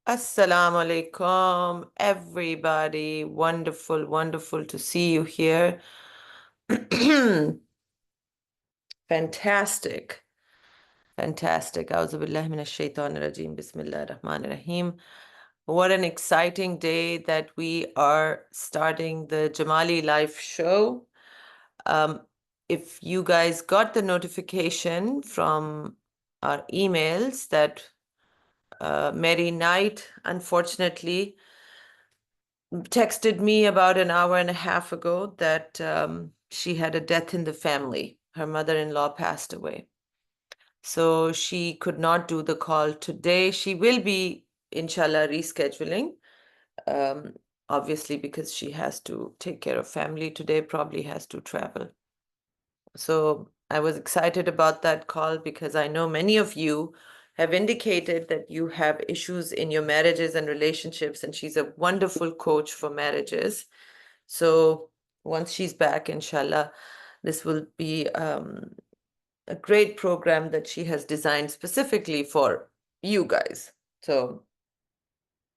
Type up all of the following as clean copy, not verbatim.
Assalamu alaikum, everybody. Wonderful, wonderful to see you here. Fantastic, fantastic. A'udhu billahi minash shaitanir rajim. Bismillahir rahmanir rahim. What an exciting day that we are starting the Jamali Life Show. Um, if you guys got the notification from our emails that Mary Knight, unfortunately, texted me about an hour and a half ago that she had a death in the family. Her mother-in-law passed away. So she could not do the call today. She will be, inshallah, rescheduling, um, obviously, because she has to take care of family today, probably has to travel. So I was excited about that call because I know many of you have indicated that you have issues in your marriages and relationships, and she's a wonderful coach for marriages. So once she's back, inshallah, this will be a great program that she has designed specifically for you guys. So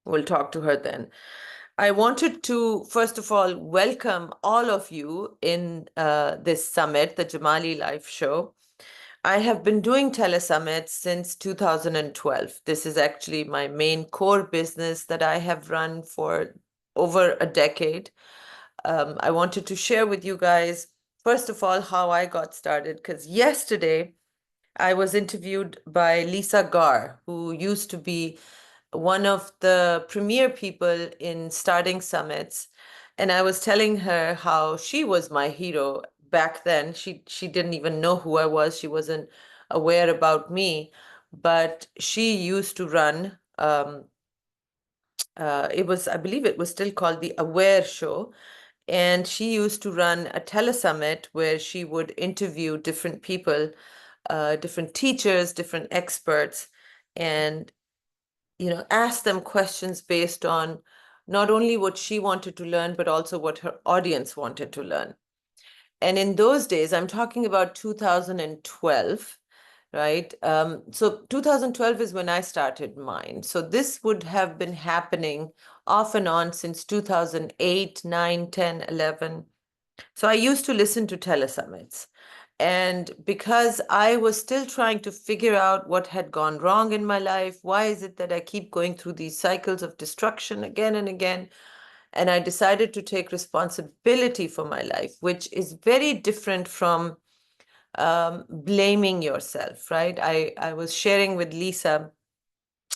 we'll talk to her then. I wanted to, first of all, welcome all of you in this summit, the Jamali Life Show. I have been doing telesummits since 2012. This is actually my main core business that I have run for over a decade. I wanted to share with you guys, first of all, how I got started, because yesterday I was interviewed by Lisa Gar, who used to be one of the premier people in starting summits. And I was telling her how she was my hero back then. She didn't even know who I was. She wasn't aware about me, but she used to run I believe it was still called the Aware Show. And she used to run a telesummit where she would interview different people, different teachers, different experts, and ask them questions based on not only what she wanted to learn, but also what her audience wanted to learn. And in those days, I'm talking about 2012, right? So 2012 is when I started mine. So this would have been happening off and on since 2008, 9, 10, 11. So I used to listen to telesummits. And because I was still trying to figure out what had gone wrong in my life, why is it that I keep going through these cycles of destruction again and again? And I decided to take responsibility for my life, which is very different from blaming yourself, right? I was sharing with Lisa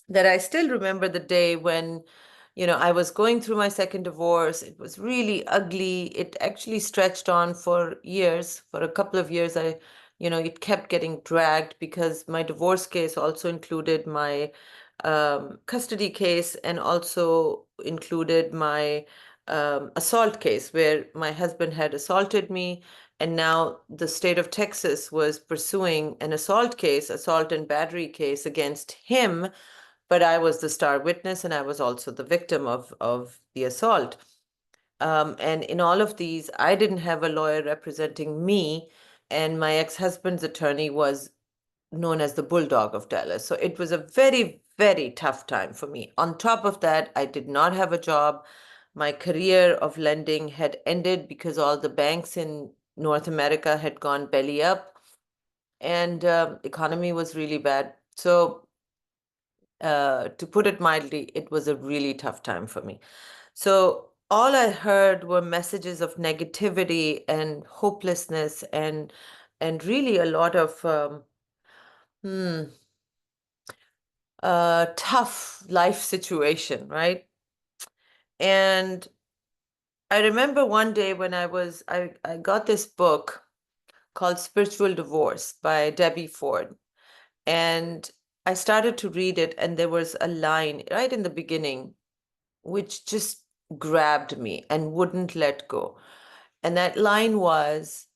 that I still remember the day when, I was going through my second divorce. It was really ugly. It actually stretched on for years, for a couple of years. It kept getting dragged because my divorce case also included my custody case and also included my assault case where my husband had assaulted me. And now the state of Texas was pursuing an assault and battery case against him, but I was the star witness and I was also the victim of the assault. And in all of these, I didn't have a lawyer representing me, and my ex-husband's attorney was known as the Bulldog of Dallas. So it was a very, very tough time for me. On top of that, I did not have a job. My career of lending had ended because all the banks in North America had gone belly up, and economy was really bad. So to put it mildly, it was a really tough time for me. So all I heard were messages of negativity and hopelessness and really a lot of tough life situation, right? And I remember one day when I got this book called Spiritual Divorce by Debbie Ford. And I started to read it, and there was a line right in the beginning which just grabbed me and wouldn't let go. And that line was,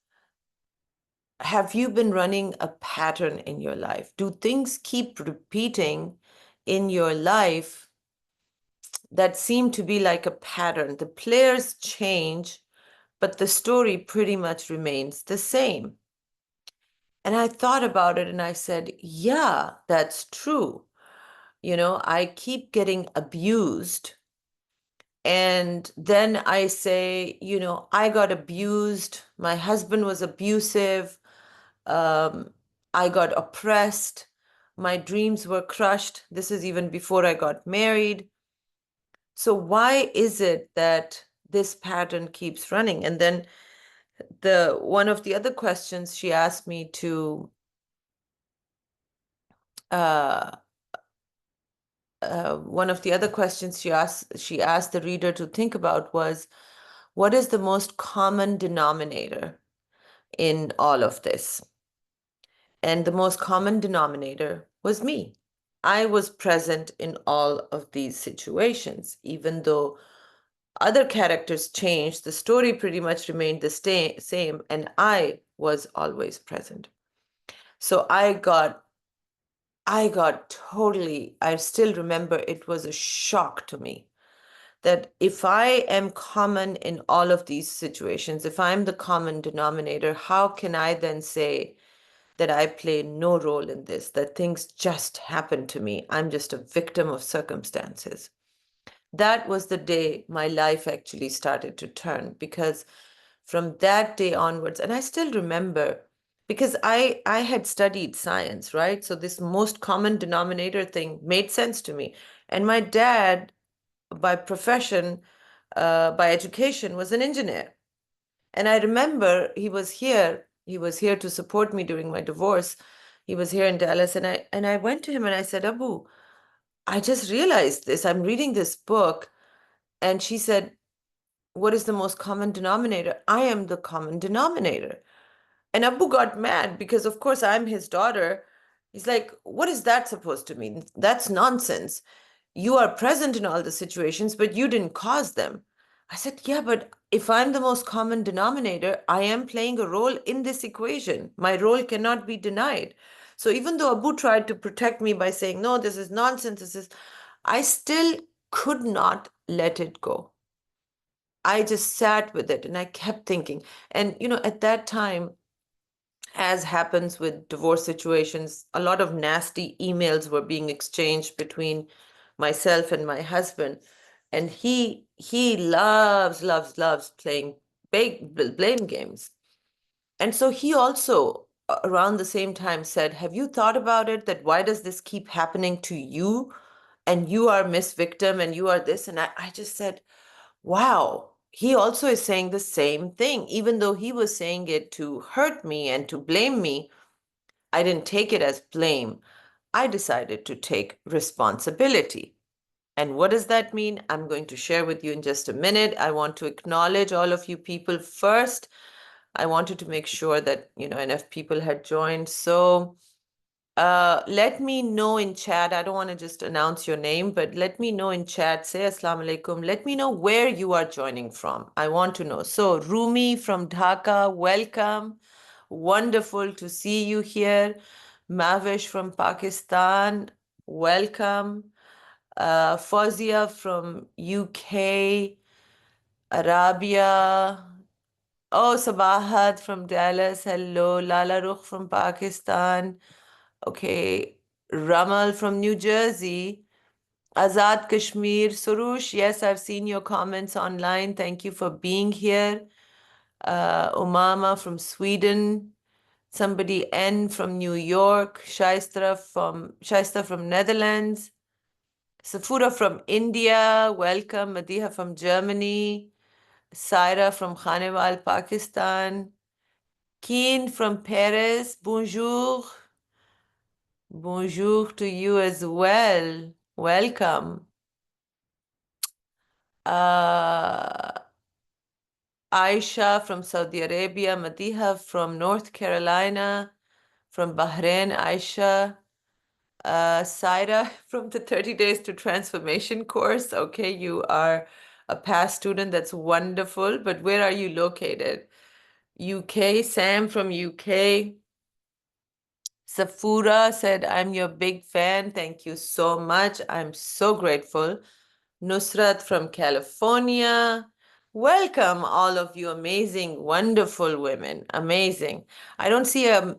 have you been running a pattern in your life? Do things keep repeating in your life that seem to be like a pattern? The players change, but the story pretty much remains the same. And I thought about it and I said, yeah, that's true. I keep getting abused. And then I say, I got abused. My husband was abusive. Um, I got oppressed. My dreams were crushed. This is even before I got married. So why is it that this pattern keeps running? And then one of the other questions she asked me to one of the other questions she asked the reader to think about was, what is the most common denominator in all of this? And the most common denominator was me. I was present in all of these situations, even though other characters changed, the story pretty much remained the same, and I was always present. So I got totally, I still remember it was a shock to me that if I am common in all of these situations, if I'm the common denominator, how can I then say that I play no role in this, that things just happen to me? I'm just a victim of circumstances. That was the day my life actually started to turn, because from that day onwards, and I still remember, because I had studied science, right? So this most common denominator thing made sense to me. And my dad, by profession, by education, was an engineer. And I remember he was here to support me during my divorce. He was here in Dallas, and I went to him and I said, Abu, I just realized this. I'm reading this book. And she said, what is the most common denominator? I am the common denominator. And Abu got mad because, of course, I'm his daughter. He's like, what is that supposed to mean? That's nonsense. You are present in all the situations, but you didn't cause them. I said, yeah, but if I'm the most common denominator, I am playing a role in this equation. My role cannot be denied. So even though Abu tried to protect me by saying, no, this is nonsense, I still could not let it go. I just sat with it and I kept thinking. And, at that time, as happens with divorce situations, a lot of nasty emails were being exchanged between myself and my husband. And he loves playing blame games. And so he also, around the same time, said, have you thought about it? That why does this keep happening to you? And you are Miss Victim and you are this. And I just said, wow, he also is saying the same thing. Even though he was saying it to hurt me and to blame me, I didn't take it as blame. I decided to take responsibility. And what does that mean? I'm going to share with you in just a minute. I want to acknowledge all of you people first. I wanted to make sure that, enough people had joined. So let me know in chat. I don't want to just announce your name, but let me know in chat. Say Assalamu alaikum. Let me know where you are joining from. I want to know. So Rumi from Dhaka, welcome. Wonderful to see you here. Mavish from Pakistan, welcome. Fawzia from UK, Arabia. Oh, Sabahat from Dallas. Hello. Lala Rukh from Pakistan. Okay, Ramal from New Jersey. Azad Kashmir. Surush, yes, I've seen your comments online. Thank you for being here. Umama from Sweden. Somebody N from New York. Shaista from Netherlands. Safura from India. Welcome. Madiha from Germany. Saira from Khanewal, Pakistan. Keen from Paris. Bonjour. Bonjour to you as well. Welcome. Aisha from Saudi Arabia, Madiha from North Carolina, from Bahrain, Aisha. Saira from the 30 Days to Transformation course. Okay, you are a past student. That's wonderful. But where are you located? UK, Sam from UK. Safura said, I'm your big fan. Thank you so much. I'm so grateful. Nusrat from California. Welcome, all of you amazing, wonderful women. Amazing. I don't see a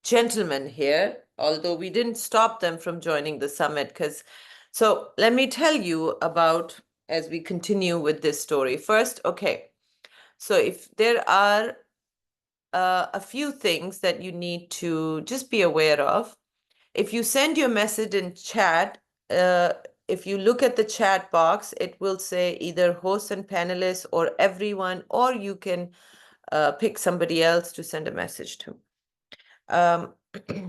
gentlemen here, although we didn't stop them from joining the summit. So let me tell you about, as we continue with this story. First, okay, so if there are a few things that you need to just be aware of. If you send your message in chat, if you look at the chat box, it will say either host and panelists or everyone, or you can pick somebody else to send a message to.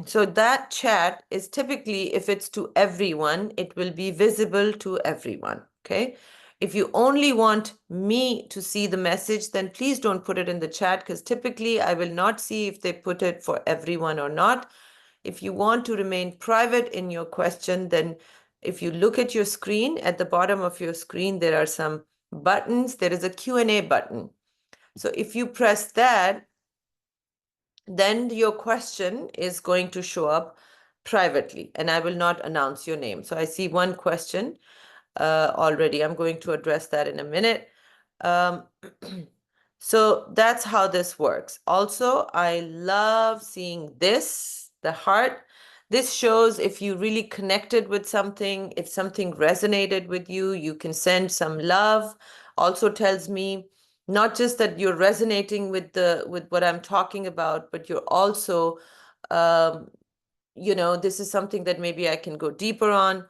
So that chat is typically, if it's to everyone, it will be visible to everyone, okay? If you only want me to see the message, then please don't put it in the chat, because typically I will not see if they put it for everyone or not. If you want to remain private in your question, then if you look at your screen, at the bottom of your screen, there are some buttons. There is a Q&A button. So if you press that, then your question is going to show up privately, and I will not announce your name. So I see one question already. I'm going to address that in a minute. So that's how this works. Also, I love seeing this, the heart. This shows if you really connected with something, if something resonated with you, you can send some love. Also tells me not just that you're resonating with what I'm talking about, but you're also, this is something that maybe I can go deeper on.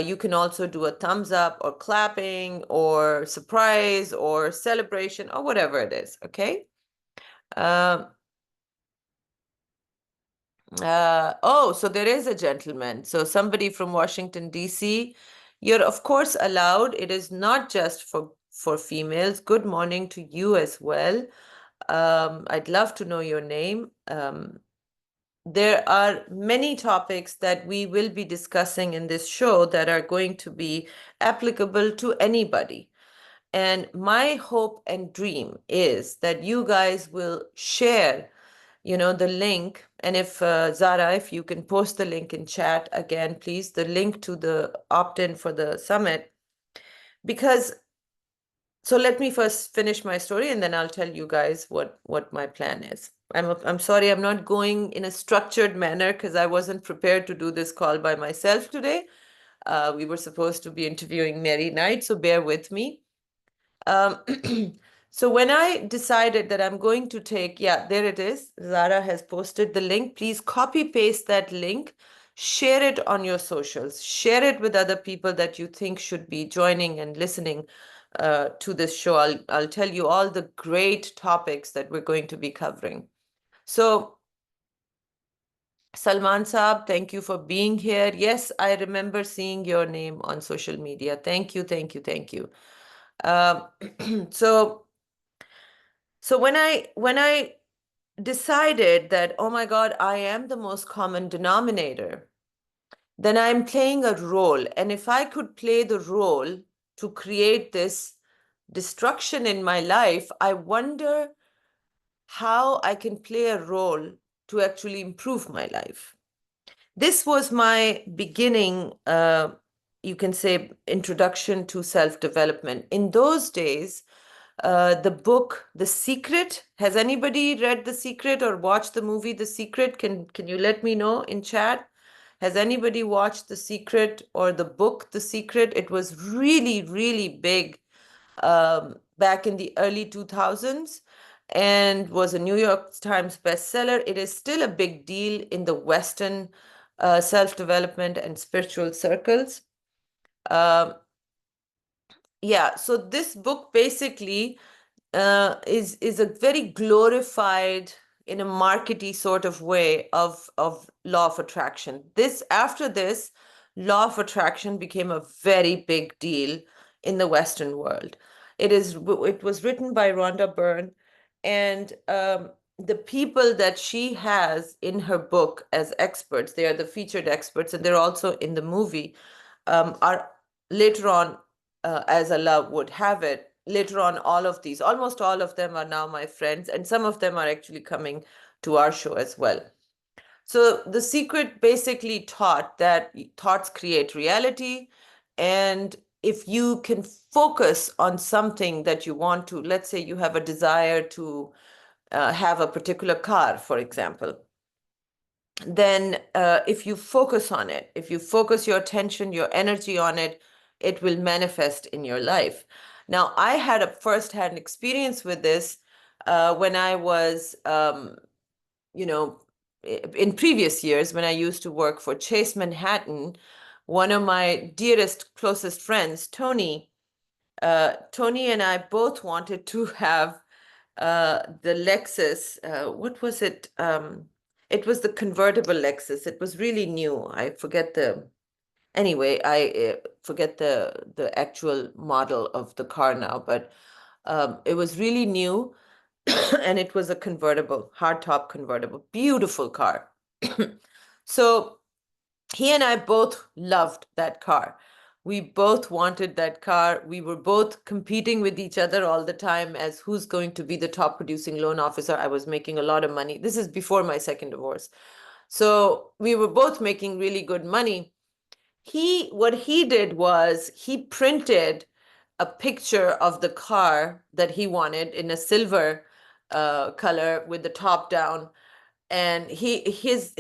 You can also do a thumbs up or clapping or surprise or celebration or whatever it is, okay? So there is a gentleman. So somebody from Washington, D.C. You're of course allowed. It is not just for females. Good morning to you as well. I'd love to know your name. There are many topics that we will be discussing in this show that are going to be applicable to anybody. And my hope and dream is that you guys will share, the link. And if Zara, if you can post the link in chat again, please, the link to the opt-in for the summit. Because, so let me first finish my story and then I'll tell you guys what my plan is. I'm sorry, I'm not going in a structured manner because I wasn't prepared to do this call by myself today. We were supposed to be interviewing Mary Knight, so bear with me. So when I decided that I'm going to take, yeah, there it is. Zara has posted the link. Please copy paste that link, share it on your socials, share it with other people that you think should be joining and listening to this show. I'll tell you all the great topics that we're going to be covering. So Salman Saab, thank you for being here. Yes, I remember seeing your name on social media. Thank you, thank you, thank you. So when I decided that, oh my God, I am the most common denominator, then I'm playing a role. And if I could play the role to create this destruction in my life, I wonder how I can play a role to actually improve my life. This was my beginning, you can say, introduction to self-development. In those days, the book The Secret. Has anybody read The Secret or watched the movie The Secret? Can you let me know in chat? Has anybody watched The Secret or the book The Secret? It was really, really big back in the early 2000s and was a New York Times bestseller. It is still a big deal in the Western self-development and spiritual circles. Yeah, so this book basically is a very glorified, in a markety sort of way, of law of attraction. After this, law of attraction became a very big deal in the Western world. It was written by Rhonda Byrne, and the people that she has in her book as experts, they are the featured experts, and they're also in the movie, are later on, as Allah would have it, later on, almost all of them are now my friends, and some of them are actually coming to our show as well. So The Secret basically taught that thoughts create reality, and if you can focus on something that you want to, let's say you have a desire to have a particular car, for example, then if you focus on it, if you focus your attention, your energy on it, it will manifest in your life. Now, I had a first-hand experience with this when I was, in previous years when I used to work for Chase Manhattan. One of my dearest, closest friends, Tony and I both wanted to have the Lexus. What was it? It was the convertible Lexus. It was really new. I forget the. Anyway, I forget the actual model of the car now, but it was really new, and it was a convertible, hardtop convertible, beautiful car. So he and I both loved that car. We both wanted that car. We were both competing with each other all the time as who's going to be the top producing loan officer. I was making a lot of money. This is before my second divorce. So we were both making really good money. What he did was he printed a picture of the car that he wanted in a silver color with the top down, and his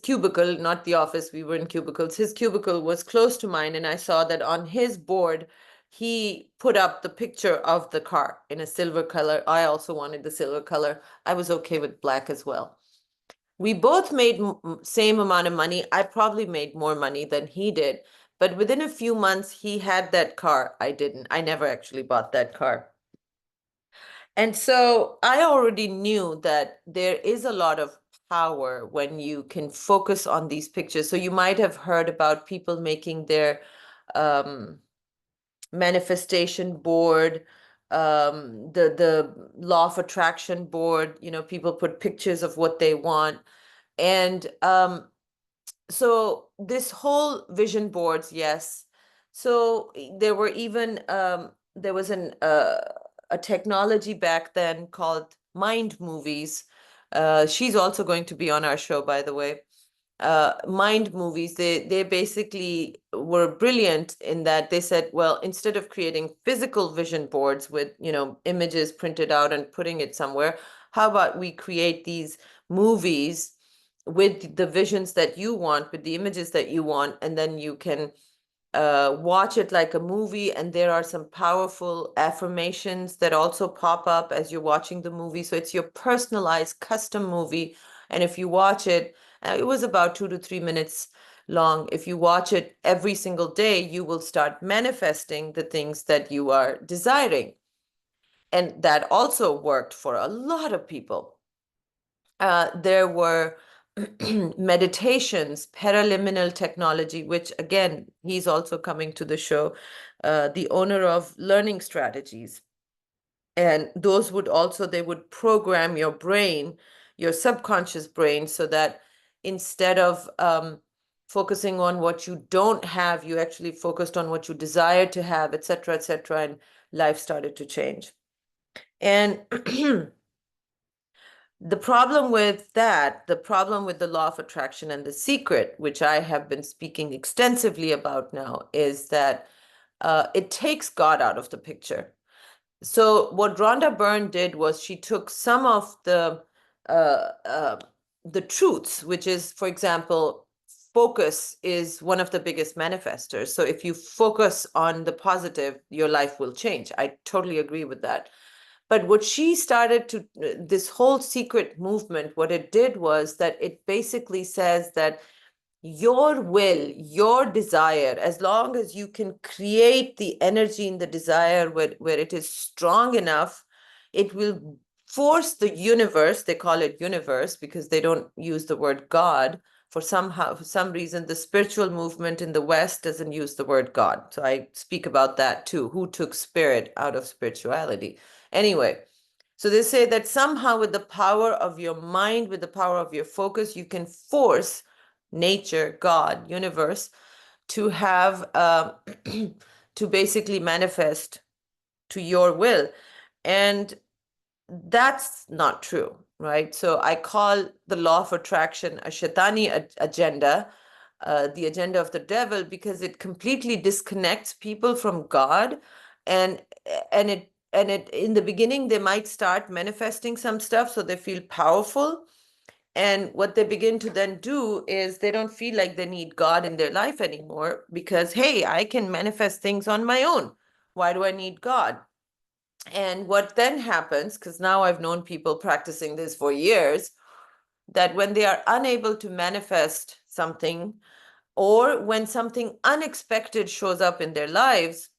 cubicle, not the office, we were in cubicles, his cubicle was close to mine, and I saw that on his board he put up the picture of the car in a silver color. I also wanted the silver color. I was okay with black as well. We both made same amount of money. I probably made more money than he did, but within a few months he had that car. I didn't. I never actually bought that car. And so I already knew that there is a lot of power when you can focus on these pictures. So you might have heard about people making their manifestation board, the law of attraction board. People put pictures of what they want. And so this whole vision boards, yes. So there were even there was a technology back then called mind movies. She's also going to be on our show, by the way. Mind movies, they basically were brilliant in that they said, well, instead of creating physical vision boards with images printed out and putting it somewhere, how about we create these movies with the visions that you want, with the images that you want, and then you can watch it like a movie, and there are some powerful affirmations that also pop up as you're watching the movie. So it's your personalized custom movie. And if you watch it, it was about 2 to 3 minutes long. If you watch it every single day, you will start manifesting the things that you are desiring. And that also worked for a lot of people. There were meditations, paraliminal technology, which again, he's also coming to the show, the owner of Learning Strategies. And those they would program your brain, your subconscious brain, so that instead of focusing on what you don't have, you actually focused on what you desire to have, et cetera, and life started to change. And the problem with the law of attraction and the secret, which I have been speaking extensively about now, is that it takes God out of the picture. So what Rhonda Byrne did was she took some of uh, uh, the truths, which is, for example, focus is one of the biggest manifestors. So if you focus on the positive, your life will change. I totally agree with that. But what she started to, this whole secret movement, what it did was that it basically says that your will, your desire, as long as you can create the energy in the desire where it is strong enough, it will force the universe, they call it universe because they don't use the word God. For some reason, the spiritual movement in the West doesn't use the word God. So I speak about that too. Who took spirit out of spirituality? Anyway, so they say that somehow with the power of your mind, with the power of your focus, you can force nature, God, universe, to have to basically manifest to your will. And that's not true, right? So I call the law of attraction a shaitani agenda, the agenda of the devil, because it completely disconnects people from God. And it in the beginning they might start manifesting some stuff so they feel powerful, And what they begin to then do is they don't feel like they need God in their life anymore because, hey, I can manifest things on my own. Why do I need God? And what then happens, because now I've known people practicing this for years, that when they are unable to manifest something, or when something unexpected shows up in their lives,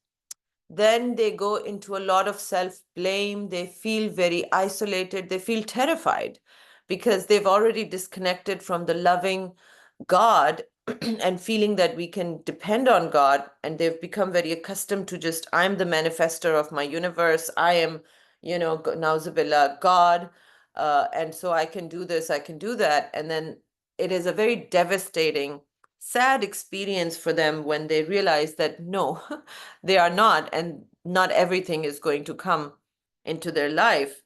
then they go into a lot of self-blame. They feel very isolated. They feel terrified because they've already disconnected from the loving God and feeling that we can depend on God. And they've become very accustomed to just, I'm the manifester of my universe. I am, nauzubillah, God. And so I can do this, I can do that. And then it is a very devastating, sad experience for them when they realize that no, they are not, and not everything is going to come into their life.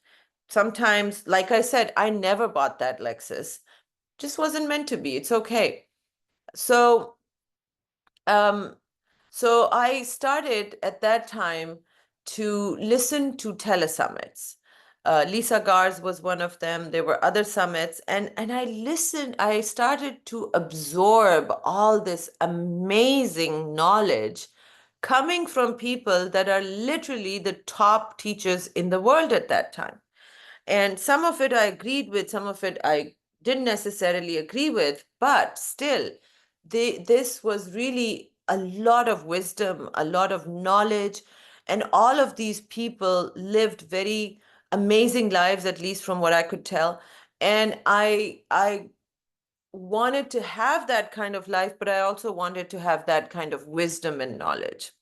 Sometimes, like I said, I never bought that Lexus. Just wasn't meant to be. It's okay. So, um, so I started at that time to listen to telesummits. Lisa Gars was one of them. There were other summits, and I listened. I started to absorb all this amazing knowledge coming from people that are literally the top teachers in the world at that time. And some of it I agreed with, some of it I didn't necessarily agree with, but still, this was really a lot of wisdom, a lot of knowledge, and all of these people lived very amazing lives, at least from what I could tell. And I wanted to have that kind of life, but I also wanted to have that kind of wisdom and knowledge.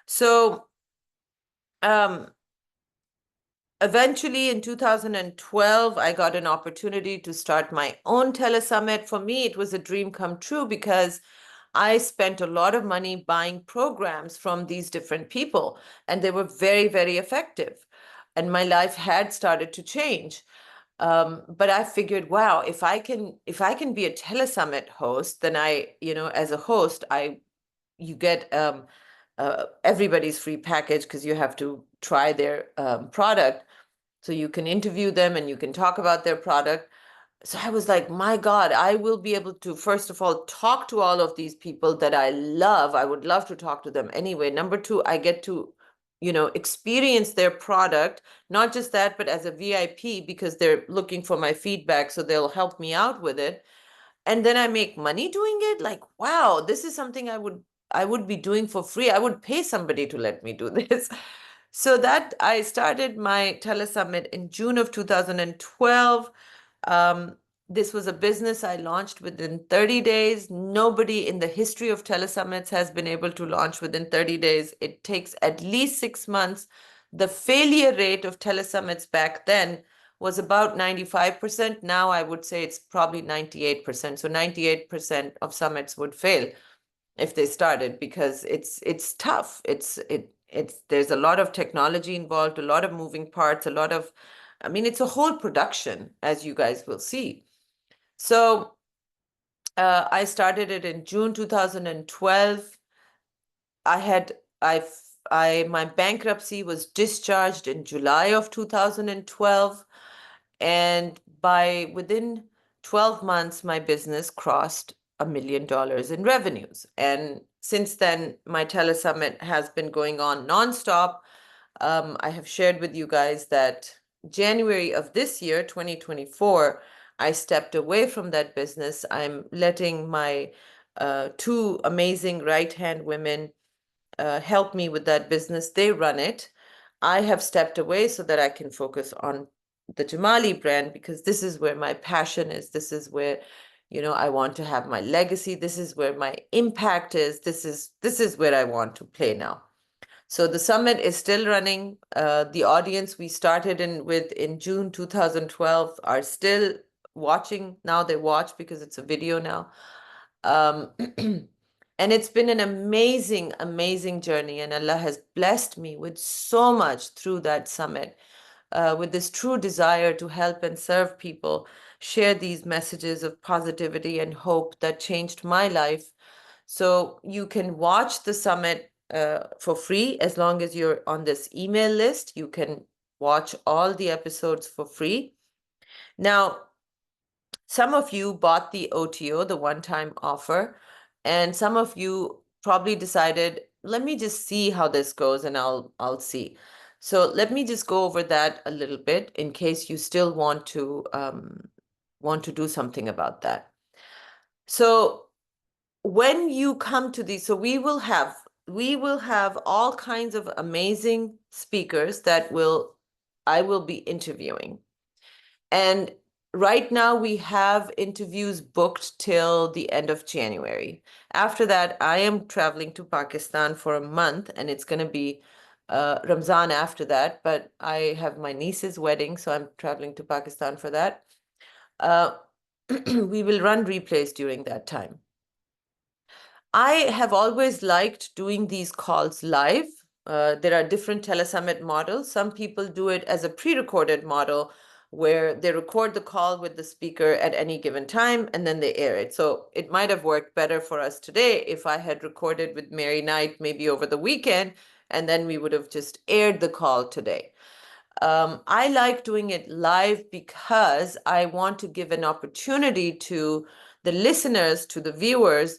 So um, eventually in 2012, I got an opportunity to start my own telesummit. For me, it was a dream come true because I spent a lot of money buying programs from these different people, and they were very, very effective. And my life had started to change. But I figured, wow, if I can be a telesummit host, then as a host, you get everybody's free package because you have to try their product. So you can interview them and you can talk about their product. So I was like, my God, I will be able to, first of all, talk to all of these people that I love. I would love to talk to them anyway. Number two, I get to, experience their product, not just that, but as a VIP because they're looking for my feedback. So they'll help me out with it. And then I make money doing it. Like, wow, this is something I would be doing for free. I would pay somebody to let me do this. So that I started my telesummit in June of 2012. This was a business I launched within 30 days. Nobody in the history of telesummits has been able to launch within 30 days. It takes at least 6 months. The failure rate of telesummits back then was about 95%. Now I would say it's probably 98%. So 98% of summits would fail if they started because it's tough. There's a lot of technology involved, a lot of moving parts, it's a whole production, as you guys will see. So I started it in June 2012. My bankruptcy was discharged in July of 2012. And within 12 months, my business crossed $1 million in revenues. And since then, my telesummit has been going on nonstop. I have shared with you guys that January of this year, 2024, I stepped away from that business. I'm letting my two amazing right-hand women help me with that business. They run it. I have stepped away so that I can focus on the Jamali brand because this is where my passion is. This is where, I want to have my legacy. This is where my impact is. This is where I want to play now. So the summit is still running. The audience we started in June 2012 are still watching. Now they watch because it's a video now. And it's been an amazing, amazing journey. And Allah has blessed me with so much through that summit, with this true desire to help and serve people, share these messages of positivity and hope that changed my life. So you can watch the summit for free as long as you're on this email list. You can watch all the episodes for free. Now, some of you bought the OTO, the one-time offer, and some of you probably decided, let me just see how this goes and I'll see. So let me just go over that a little bit in case you still want to do something about that. So when you come to these, so we will have all kinds of amazing speakers that I will be interviewing. And right now we have interviews booked till the end of January. After that, I am traveling to Pakistan for a month, and it's going to be Ramzan after that, but I have my niece's wedding, so I'm traveling to Pakistan for that. We will run replays during that time. I have always liked doing these calls live. There are different telesummit models. Some people do it as a pre-recorded model where they record the call with the speaker at any given time and then they air it. So it might have worked better for us today if I had recorded with Mary Knight maybe over the weekend, and then we would have just aired the call today. I like doing it live because I want to give an opportunity to the listeners, to the viewers,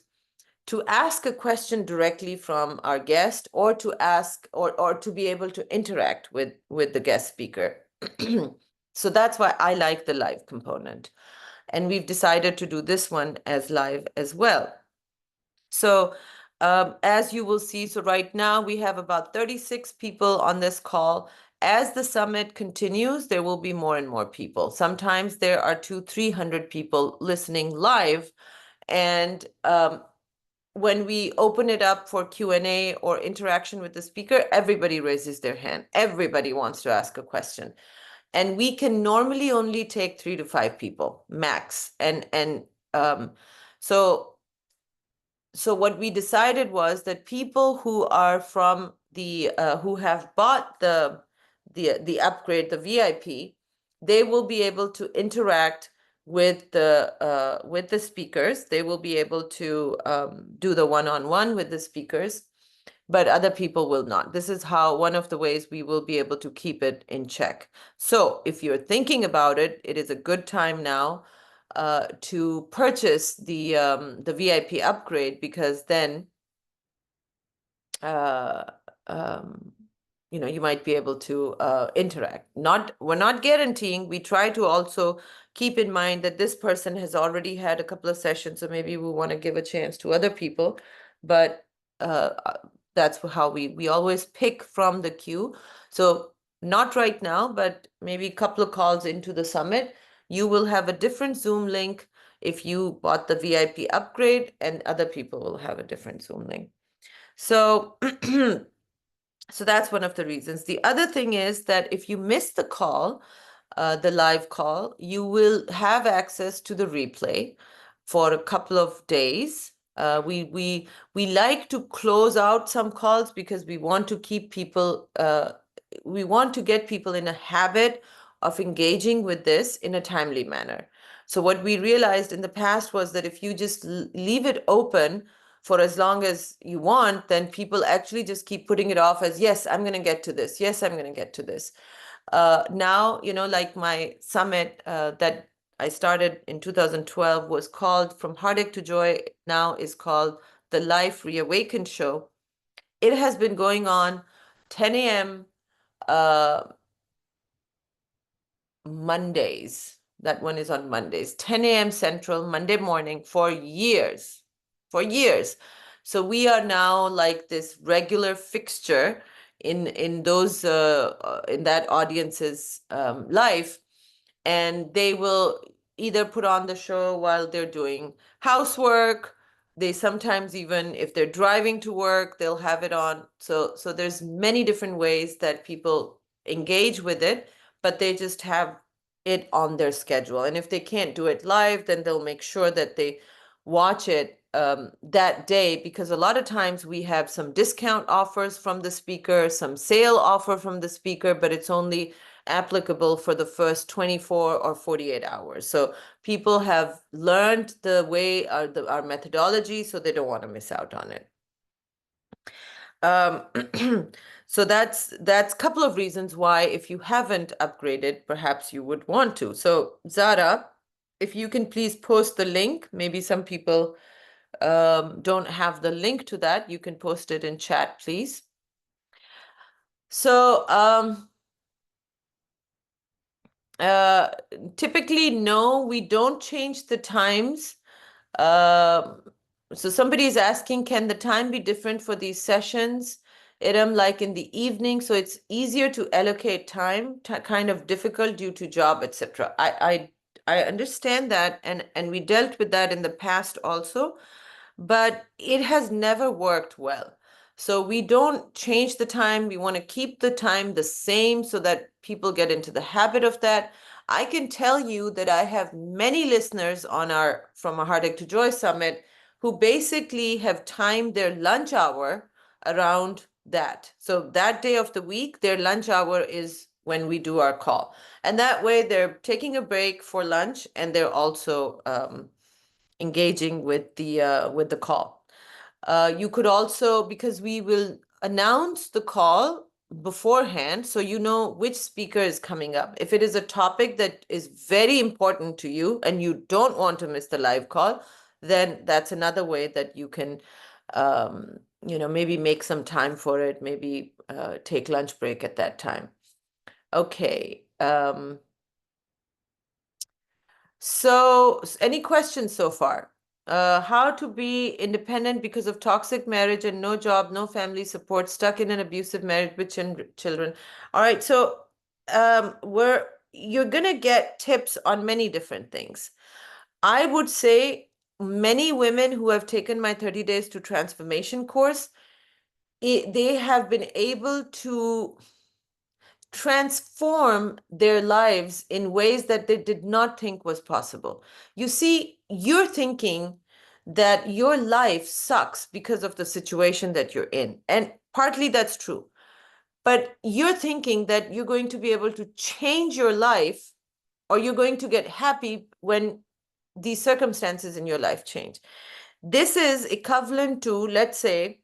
to ask a question directly from our guest, or to ask or to be able to interact with the guest speaker. So that's why I like the live component. And we've decided to do this one as live as well. So as you will see, so right now we have about 36 people on this call. As the summit continues, there will be more and more people. Sometimes there are 200-300 people listening live. And when we open it up for Q&A or interaction with the speaker, everybody raises their hand. Everybody wants to ask a question. And we can normally only take 3 to 5 people max. And so what we decided was that people who are from the who have bought the upgrade, the VIP, they will be able to interact with the speakers. They will be able to do the one-on-one with the speakers, but other people will not. This is one of the ways we will be able to keep it in check. So if you're thinking about it, it is a good time now to purchase the VIP upgrade, because then you might be able to interact. We're not guaranteeing. We try to also keep in mind that this person has already had a couple of sessions, so maybe we want to give a chance to other people. But that's how we always pick from the queue. So not right now, but maybe a couple of calls into the summit, you will have a different Zoom link if you bought the VIP upgrade, and other people will have a different Zoom link. So so that's one of the reasons. The other thing is that if you miss the call, the live call, you will have access to the replay for a couple of days. We like to close out some calls because we want to keep people, we want to get people in a habit of engaging with this in a timely manner. So what we realized in the past was that if you just leave it open for as long as you want, then people actually just keep putting it off as, yes, I'm going to get to this. Yes, I'm going to get to this. Now, like my summit that I started in 2012 was called From Heartache to Joy, now is called the Life Reawakened Show. It has been going on 10 a.m. Mondays. That one is on Mondays, 10 a.m. Central, Monday morning, for years. So we are now like this regular fixture in those in that audience's life, and they will either put on the show while they're doing housework. They sometimes, even if they're driving to work, they'll have it on. So there's many different ways that people engage with it, but they just have it on their schedule. And if they can't do it live, then they'll make sure that they watch it that day, because a lot of times we have some discount offers from the speaker, some sale offer from the speaker, but it's only applicable for the first 24 or 48 hours. So people have learned the way our methodology, so they don't want to miss out on it. So that's a couple of reasons why, if you haven't upgraded, perhaps you would want to. So Zara, if you can please post the link. Maybe some people don't have the link to that. You can post it in chat, please. So typically, no, we don't change the times. So somebody is asking, can the time be different for these sessions? Eram, like in the evening, so it's easier to allocate time, kind of difficult due to job, etc. I understand that, and we dealt with that in the past also, but it has never worked well. So we don't change the time. We want to keep the time the same so that people get into the habit of that. I can tell you that I have many listeners on our From a Heartache to Joy Summit who basically have timed their lunch hour around that. So that day of the week, their lunch hour is when we do our call. And that way they're taking a break for lunch and they're also engaging with the call. You could also, because we will announce the call beforehand, so you know which speaker is coming up. If it is a topic that is very important to you and you don't want to miss the live call, then that's another way that you can, maybe make some time for it, maybe take lunch break at that time. Okay. So, any questions so far? How to be independent because of toxic marriage and no job, no family support, stuck in an abusive marriage with children. All right, so you're gonna get tips on many different things. I would say many women who have taken my 30 Days to Transformation course, they have been able to transform their lives in ways that they did not think was possible. You see, you're thinking that your life sucks because of the situation that you're in. And partly that's true. But you're thinking that you're going to be able to change your life or you're going to get happy when these circumstances in your life change. This is equivalent to, let's say,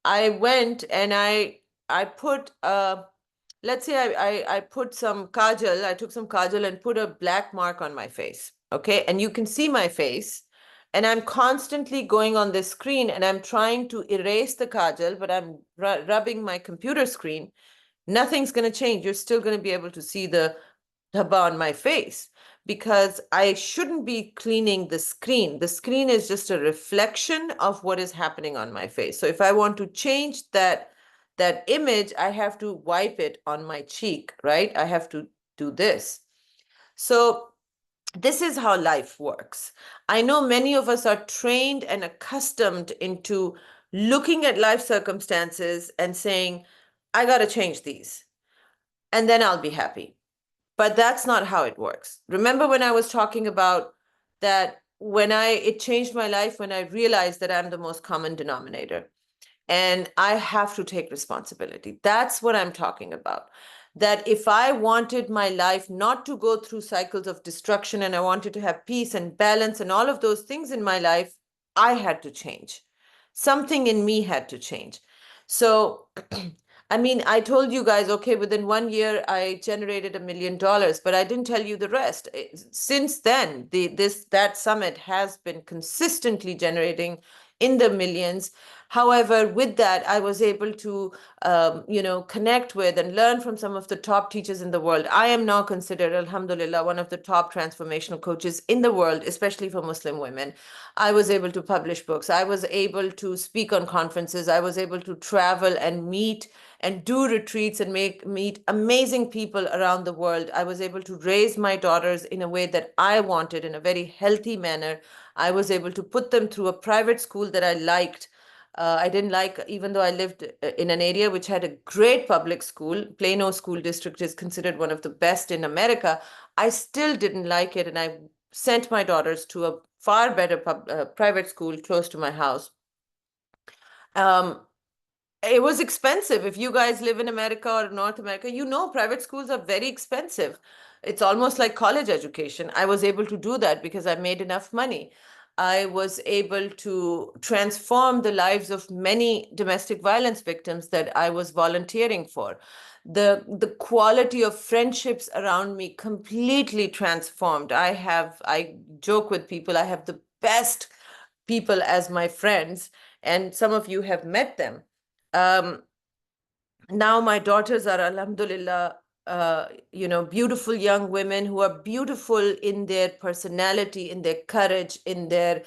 I went and I put let's say I put some kajal, I took some kajal and put a black mark on my face. Okay. And you can see my face. And I'm constantly going on this screen and I'm trying to erase the kajal, but I'm rubbing my computer screen. Nothing's going to change. You're still going to be able to see the dhaba on my face because I shouldn't be cleaning the screen. The screen is just a reflection of what is happening on my face. So if I want to change that image, I have to wipe it on my cheek, right? I have to do this. So this is how life works. I know many of us are trained and accustomed into looking at life circumstances and saying, I got to change these, and then I'll be happy. But that's not how it works. Remember when I was talking about that it changed my life when I realized that I'm the most common denominator and I have to take responsibility. That's what I'm talking about. That if I wanted my life not to go through cycles of destruction and I wanted to have peace and balance and all of those things in my life, I had to change. Something in me had to change. So, I mean, I told you guys, okay, within 1 year, I generated $1 million, but I didn't tell you the rest. Since then, that summit has been consistently generating in the millions. However, with that, I was able to, connect with and learn from some of the top teachers in the world. I am now considered, alhamdulillah, one of the top transformational coaches in the world, especially for Muslim women. I was able to publish books. I was able to speak on conferences. I was able to travel and meet and do retreats and meet amazing people around the world. I was able to raise my daughters in a way that I wanted, in a very healthy manner. I was able to put them through a private school that I liked. I didn't like, even though I lived in an area which had a great public school, Plano School District is considered one of the best in America, I still didn't like it. And I sent my daughters to a far better private school close to my house. It was expensive. If you guys live in America or North America, you know private schools are very expensive. It's almost like college education. I was able to do that because I made enough money. I was able to transform the lives of many domestic violence victims that I was volunteering for. The quality of friendships around me completely transformed. I joke with people, I have the best people as my friends, and some of you have met them. Now my daughters are, alhamdulillah, beautiful young women who are beautiful in their personality, in their courage, in their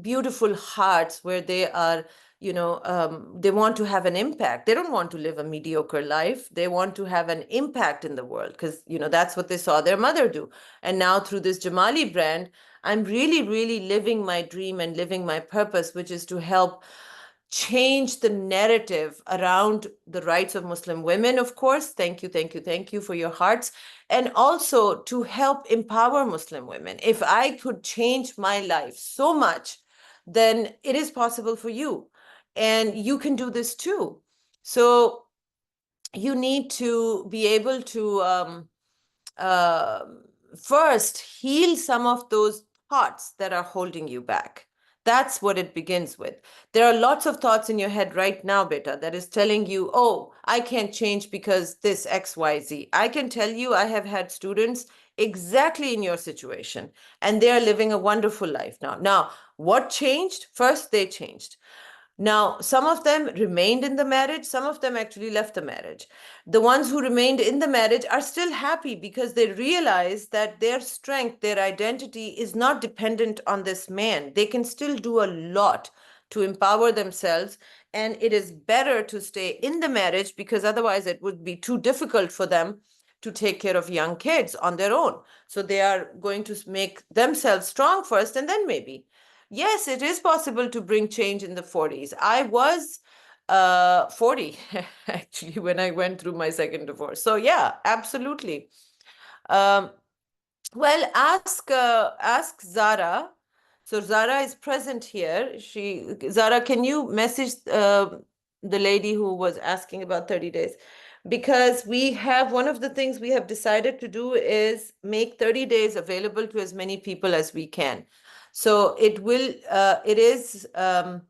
beautiful hearts, where they are, they want to have an impact. They don't want to live a mediocre life. They want to have an impact in the world because, that's what they saw their mother do. And now through this Jamali brand, I'm really, really living my dream and living my purpose, which is to help change the narrative around the rights of Muslim women, of course. Thank you, thank you, thank you for your hearts. And also to help empower Muslim women. If I could change my life so much, then it is possible for you. And you can do this too. So you need to be able to uh, first heal some of those thoughts that are holding you back. That's what it begins with. There are lots of thoughts in your head right now, beta, that is telling you, oh, I can't change because this XYZ. I can tell you, I have had students exactly in your situation, and they are living a wonderful life now. Now, what changed? First, they changed. Now, some of them remained in the marriage, some of them actually left the marriage. The ones who remained in the marriage are still happy because they realize that their strength, their identity is not dependent on this man. They can still do a lot to empower themselves. And it is better to stay in the marriage because otherwise it would be too difficult for them to take care of young kids on their own. So they are going to make themselves strong first and then maybe. Yes, it is possible to bring change in the 40s. I was 40 actually when I went through my second divorce. So yeah, absolutely. Um, well, ask Zara. So Zara is present here. Zara, can you message the lady who was asking about 30 days? Because we have one of the things we have decided to do is make 30 days available to as many people as we can. So it is, the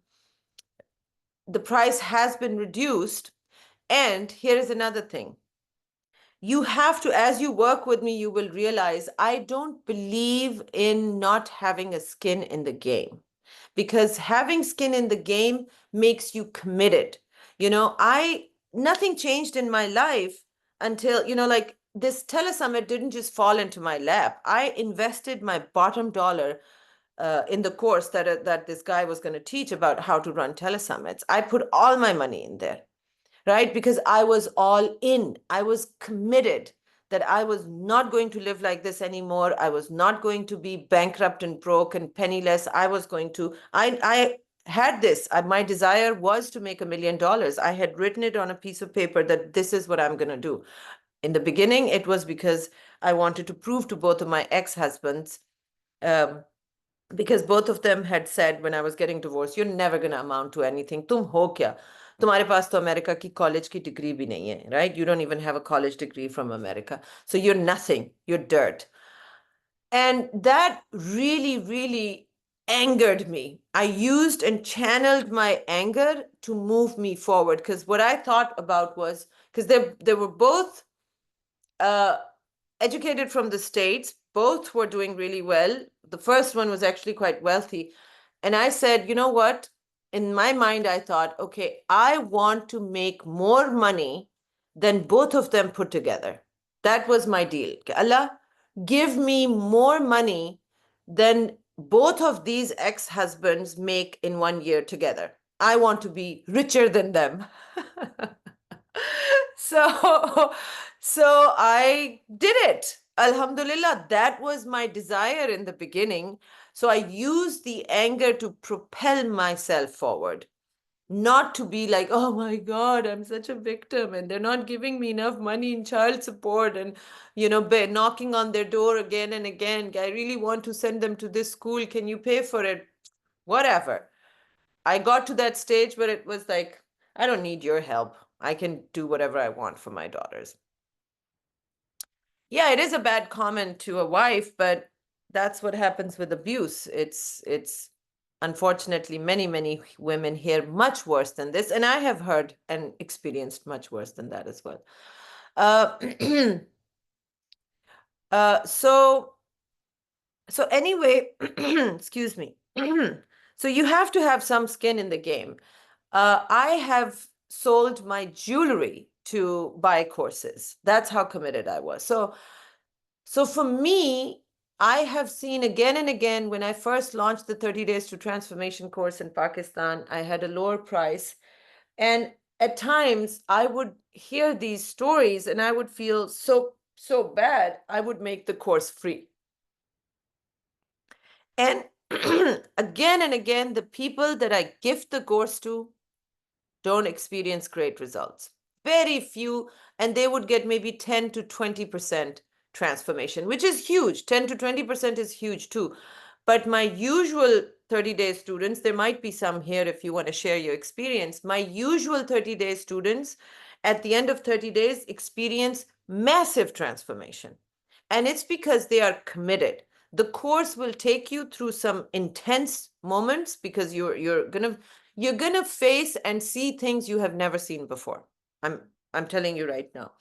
price has been reduced. And here is another thing. You have to, as you work with me, you will realize I don't believe in not having a skin in the game, because having skin in the game makes you committed. Nothing changed in my life until, like this telesummit didn't just fall into my lap. I invested my bottom dollar in the course that this guy was going to teach about how to run telesummits. I put all my money in there, right? Because I was all in. I was committed that I was not going to live like this anymore. I was not going to be bankrupt and broke and penniless. I had this. My desire was to make $1 million. I had written it on a piece of paper that this is what I'm going to do. In the beginning, it was because I wanted to prove to both of my ex-husbands, because both of them had said when I was getting divorced, you're never going to amount to anything. तुम हो क्या? तुम्हारे पास तो America की college की degree भी नहीं है, right? You don't even have a college degree from America. So you're nothing. You're dirt. And that really, really angered me. I used and channeled my anger to move me forward, because what I thought about was, because they were both educated from the States. Both were doing really well. The first one was actually quite wealthy. And I said, you know what? In my mind, I thought, okay, I want to make more money than both of them put together. That was my deal. Allah, give me more money than both of these ex-husbands make in 1 year together. I want to be richer than them. So, so I did it. Alhamdulillah, that was my desire in the beginning. So I used the anger to propel myself forward, not to be like, oh my God, I'm such a victim and they're not giving me enough money in child support and, knocking on their door again and again. I really want to send them to this school. Can you pay for it? Whatever. I got to that stage where it was like, I don't need your help. I can do whatever I want for my daughters. Yeah, it is a bad comment to a wife, but that's what happens with abuse. It's unfortunately many women hear much worse than this, and I have heard and experienced much worse than that as well. Uh, so anyway, excuse me. So you have to have some skin in the game. I have sold my jewelry to buy courses. That's how committed I was. So for me, I have seen again and again, when I first launched the 30 Days to Transformation course in Pakistan, I had a lower price. And at times I would hear these stories and I would feel so bad, I would make the course free. And again and again, the people that I gift the course to don't experience great results. Very few, and they would get maybe 10 to 20% transformation, which is huge. 10 to 20% is huge too. But my usual 30-day students, there might be some here if you want to share your experience. My usual 30-day students at the end of 30 days experience massive transformation. And it's because they are committed. The course will take you through some intense moments because you're gonna face and see things you have never seen before. I'm telling you right now.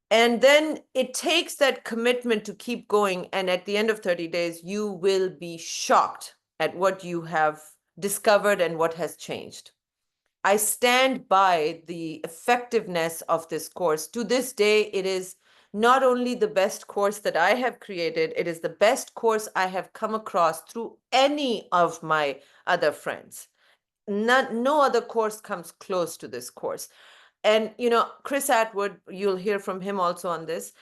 And then it takes that commitment to keep going. And at the end of 30 days, you will be shocked at what you have discovered and what has changed. I stand by the effectiveness of this course. To this day, it is not only the best course that I have created, it is the best course I have come across through any of my other friends. No other course comes close to this course. And, Chris Atwood, you'll hear from him also on this.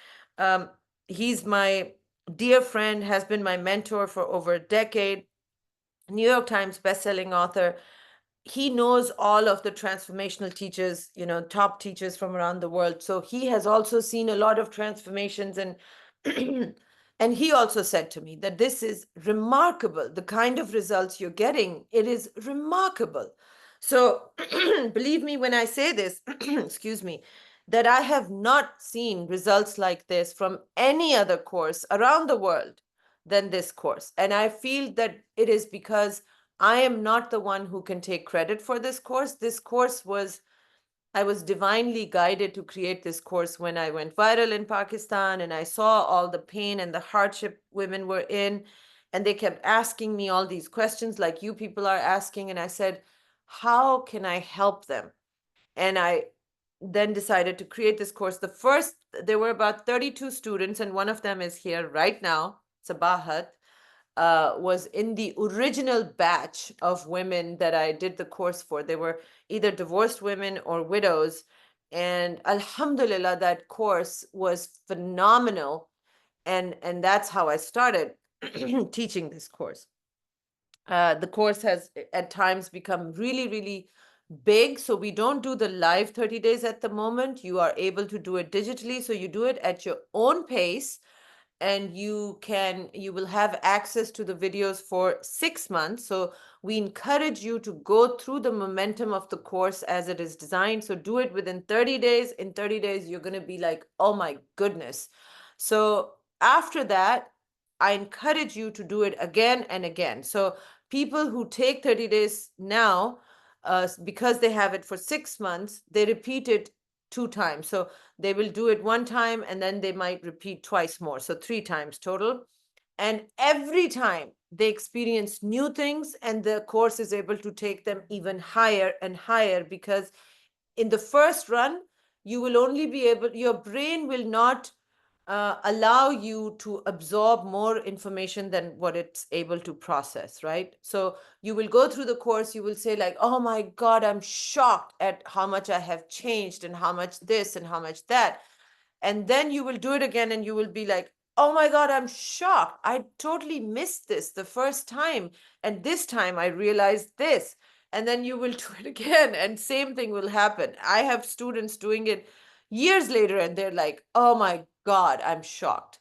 He's my dear friend, has been my mentor for over a decade, New York Times bestselling author. He knows all of the transformational teachers, top teachers from around the world. So he has also seen a lot of transformations. And and he also said to me that this is remarkable. The kind of results you're getting, it is remarkable. So believe me when I say this, excuse me, that I have not seen results like this from any other course around the world than this course. And I feel that it is because I am not the one who can take credit for this course. This course I was divinely guided to create this course when I went viral in Pakistan and I saw all the pain and the hardship women were in. And they kept asking me all these questions like you people are asking. And I said, how can I help them? And I then decided to create this course. There were about 32 students, and one of them is here right now, Sabahat. Was in the original batch of women that I did the course for. They were either divorced women or widows. And Alhamdulillah, that course was phenomenal. And that's how I started teaching this course. The course has at times become really big. So we don't do the live 30 days at the moment. You are able to do it digitally. So you do it at your own pace, and you will have access to the videos for 6 months. So we encourage you to go through the momentum of the course as it is designed. So do it within 30 days. In 30 days, you're going to be like, oh my goodness. So after that, I encourage you to do it again and again. So people who take 30 days now, because they have it for 6 months, they repeat it 2 times. So they will do it 1 time and then they might repeat twice more. So 3 times total. And every time they experience new things, and the course is able to take them even higher and higher, because in the first run, you will only be able, your brain will not allow you to absorb more information than what it's able to process, right? So you will go through the course, you will say like, oh my God, I'm shocked at how much I have changed and how much this and how much that. And then you will do it again and you will be like, oh my God, I'm shocked. I totally missed this the first time. And this time I realized this. And then you will do it again and same thing will happen. I have students doing it years later and they're like, oh my God, I'm shocked.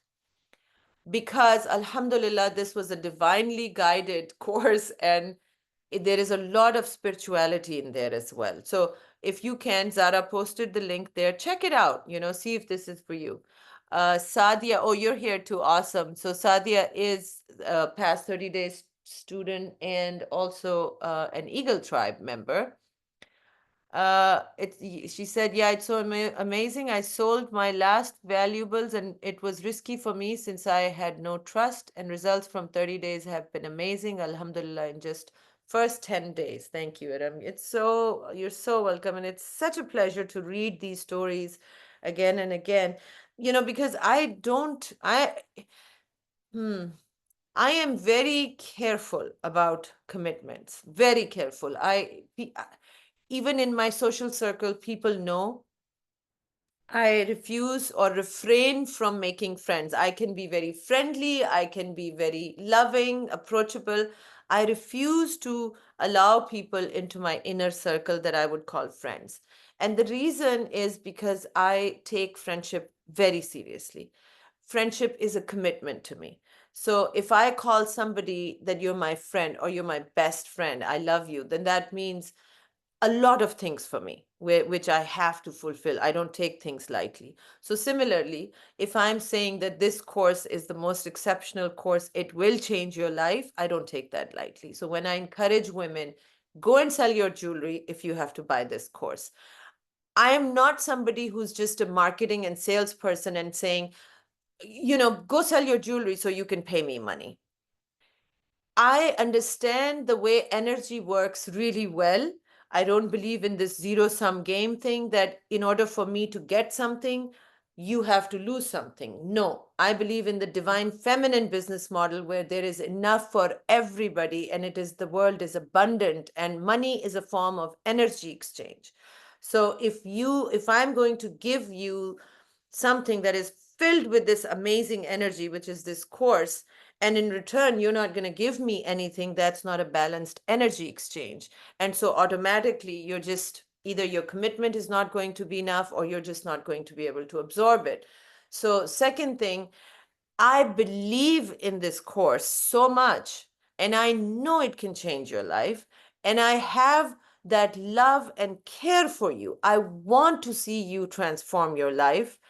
Because Alhamdulillah, this was a divinely guided course, and there is a lot of spirituality in there as well. So if you can, Zara posted the link there, check it out, see if this is for you. Sadia, oh, you're here too. Awesome. So Sadia is a past 30 days student and also an Eagle Tribe member. She said, yeah, it's so amazing. I sold my last valuables and it was risky for me since I had no trust, and results from 30 days have been amazing. Alhamdulillah, in just first 10 days. Thank you, Eram. You're so welcome. And it's such a pleasure to read these stories again and again, because I am very careful about commitments, very careful. Even in my social circle, people know I refuse or refrain from making friends. I can be very friendly, I can be very loving, approachable. I refuse to allow people into my inner circle that I would call friends. And the reason is because I take friendship very seriously. Friendship is a commitment to me. So if I call somebody that you're my friend or you're my best friend, I love you, then that means a lot of things for me which I have to fulfill. I don't take things lightly. So similarly, if I'm saying that this course is the most exceptional course, it will change your life, I don't take that lightly. So when I encourage women, go and sell your jewelry if you have to buy this course. I am not somebody who's just a marketing and salesperson and saying, go sell your jewelry so you can pay me money. I understand the way energy works really well. I don't believe in this zero-sum game thing that in order for me to get something, you have to lose something. No, I believe in the divine feminine business model where there is enough for everybody and the world is abundant and money is a form of energy exchange. So if I'm going to give you something that is filled with this amazing energy, which is this course, and in return, you're not going to give me anything, that's not a balanced energy exchange. And so automatically, either your commitment is not going to be enough or you're just not going to be able to absorb it. So, second thing, I believe in this course so much, and I know it can change your life. And I have that love and care for you. I want to see you transform your life.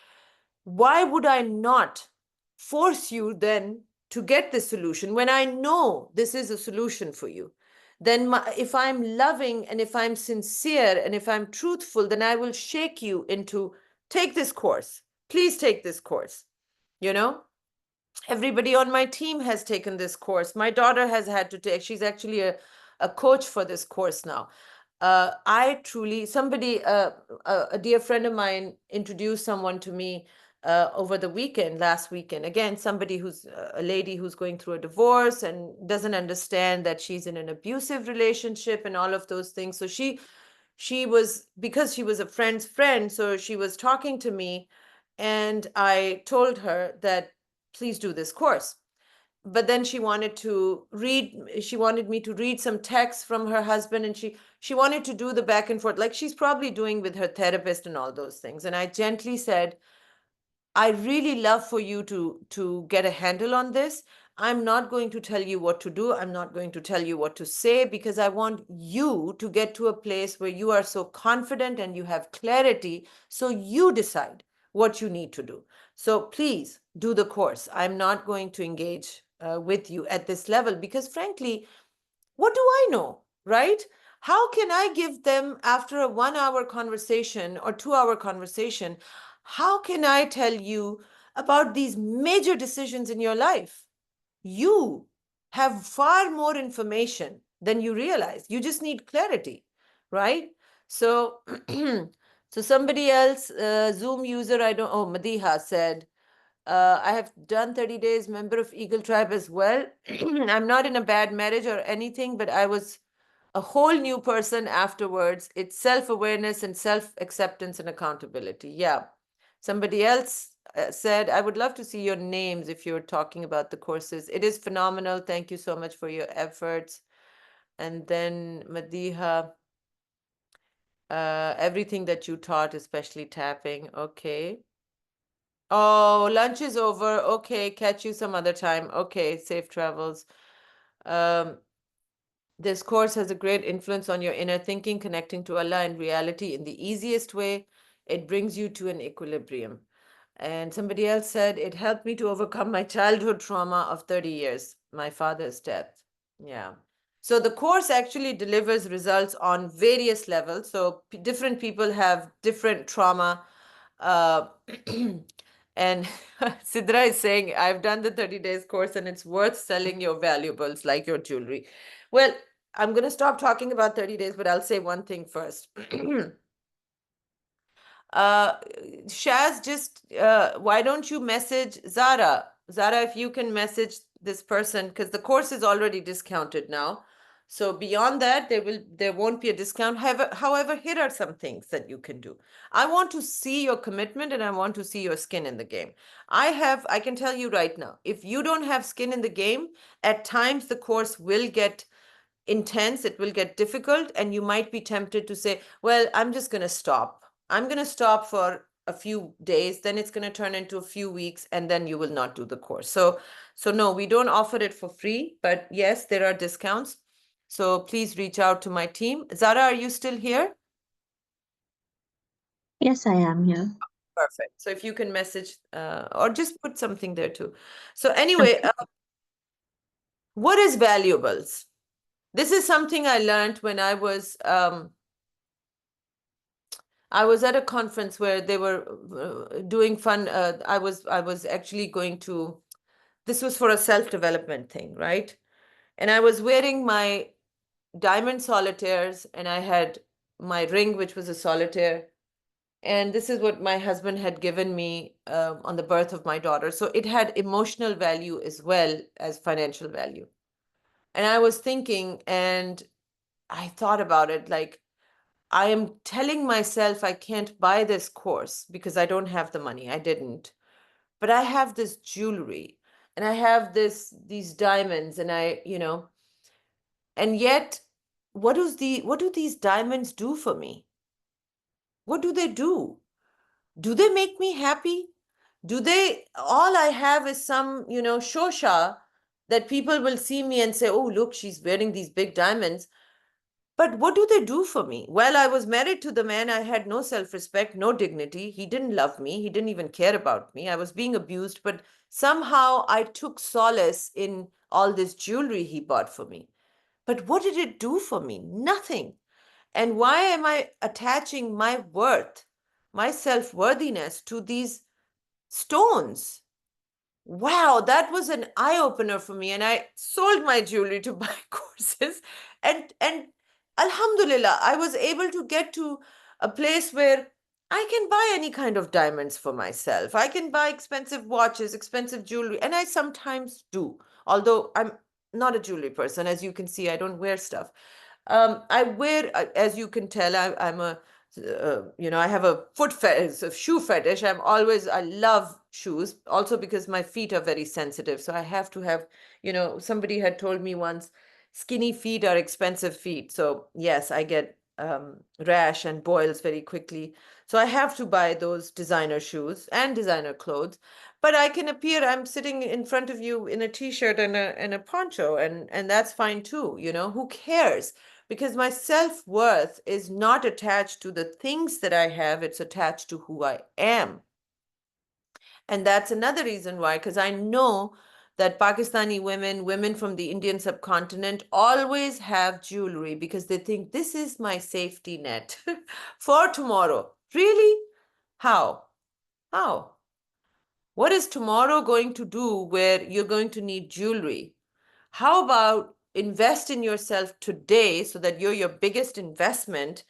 Why would I not force you then to get the solution when I know this is a solution for you? Then if I'm loving and if I'm sincere and if I'm truthful, then I will shake you into take this course. Please take this course. Everybody on my team has taken this course. My daughter has had to take, she's actually a coach for this course now. A dear friend of mine introduced someone to me over the last weekend. Again, somebody who's a lady who's going through a divorce and doesn't understand that she's in an abusive relationship and all of those things. So because she was a friend's friend, so she was talking to me, and I told her that please do this course. But then she wanted me to read some text from her husband, and she wanted to do the back and forth like she's probably doing with her therapist and all those things. And I gently said, I really love for you to get a handle on this. I'm not going to tell you what to do. I'm not going to tell you what to say, because I want you to get to a place where you are so confident and you have clarity, so you decide what you need to do. So please do the course. I'm not going to engage with you at this level, because frankly, what do I know, right? How can I give them, after a 1 hour conversation or 2 hour conversation, how can I tell you about these major decisions in your life? You have far more information than you realize. You just need clarity, right? So, so somebody else, Zoom user, Madiha said, I have done 30 days, member of Eagle Tribe as well. I'm not in a bad marriage or anything, but I was a whole new person afterwards. It's self-awareness and self-acceptance and accountability. Yeah. Somebody else said, I would love to see your names if you're talking about the courses. It is phenomenal. Thank you so much for your efforts. And then Madiha, everything that you taught, especially tapping. Okay. Oh, lunch is over. Okay, catch you some other time. Okay, safe travels. Um, this course has a great influence on your inner thinking, connecting to Allah and reality in the easiest way. It brings you to an equilibrium. And somebody else said, it helped me to overcome my childhood trauma of 30 years, my father's death. Yeah. So the course actually delivers results on various levels. So different people have different trauma. And Sidra is saying, I've done the 30 days course and it's worth selling your valuables like your jewelry. Well, I'm going to stop talking about 30 days, but I'll say one thing first. Shaz, just why don't you message Zara? Zara, if you can message this person, because the course is already discounted now. So beyond that, there won't be a discount. However, here are some things that you can do. I want to see your commitment and I want to see your skin in the game. I can tell you right now, if you don't have skin in the game, at times the course will get intense, it will get difficult, and you might be tempted to say, well, I'm just going to stop. I'm going to stop for a few days, then it's going to turn into a few weeks, and then you will not do the course. So no, we don't offer it for free, but yes, there are discounts. So please reach out to my team. Zara, are you still here? Yes, I am here. Perfect. So if you can message or just put something there too. So anyway, what is valuables? This is something I learned when I was at a conference where they were doing fun. I was actually going to. This was for a self-development thing, right? And I was wearing my diamond solitaires, and I had my ring, which was a solitaire. And this is what my husband had given me on the birth of my daughter. So it had emotional value as well as financial value. And I was thinking, and I thought about it like, I am telling myself I can't buy this course because I don't have the money. I didn't. But I have this jewelry and I have these diamonds and and yet what do these diamonds do for me? What do they do? Do they make me happy? Do they all I have is some, shosha that people will see me and say, "Oh, look, she's wearing these big diamonds." But what do they do for me? Well, I was married to the man. I had no self respect, no dignity. He didn't love me. He didn't even care about me. I was being abused, but somehow I took solace in all this jewelry he bought for me. But what did it do for me? Nothing. And why am I attaching my worth, my self worthiness to these stones? Wow, that was an eye opener for me. And I sold my jewelry to buy courses. And Alhamdulillah, I was able to get to a place where I can buy any kind of diamonds for myself. I can buy expensive watches, expensive jewelry, and I sometimes do. Although I'm not a jewelry person, as you can see, I don't wear stuff. I wear, as you can tell, I'm a I have a foot fetish, a shoe fetish. I love shoes also because my feet are very sensitive. So I have to have, somebody had told me once, skinny feet are expensive feet. So yes, I get rash and boils very quickly. So I have to buy those designer shoes and designer clothes. But I can appear, I'm sitting in front of you in a t-shirt and a poncho, and that's fine too. Who cares? Because my self-worth is not attached to the things that I have, it's attached to who I am. And that's another reason why, because I know that Pakistani women from the Indian subcontinent always have jewelry because they think this is my safety net for tomorrow. Really? How? How? What is tomorrow going to do where you're going to need jewelry? How about invest in yourself today so that you're your biggest investment,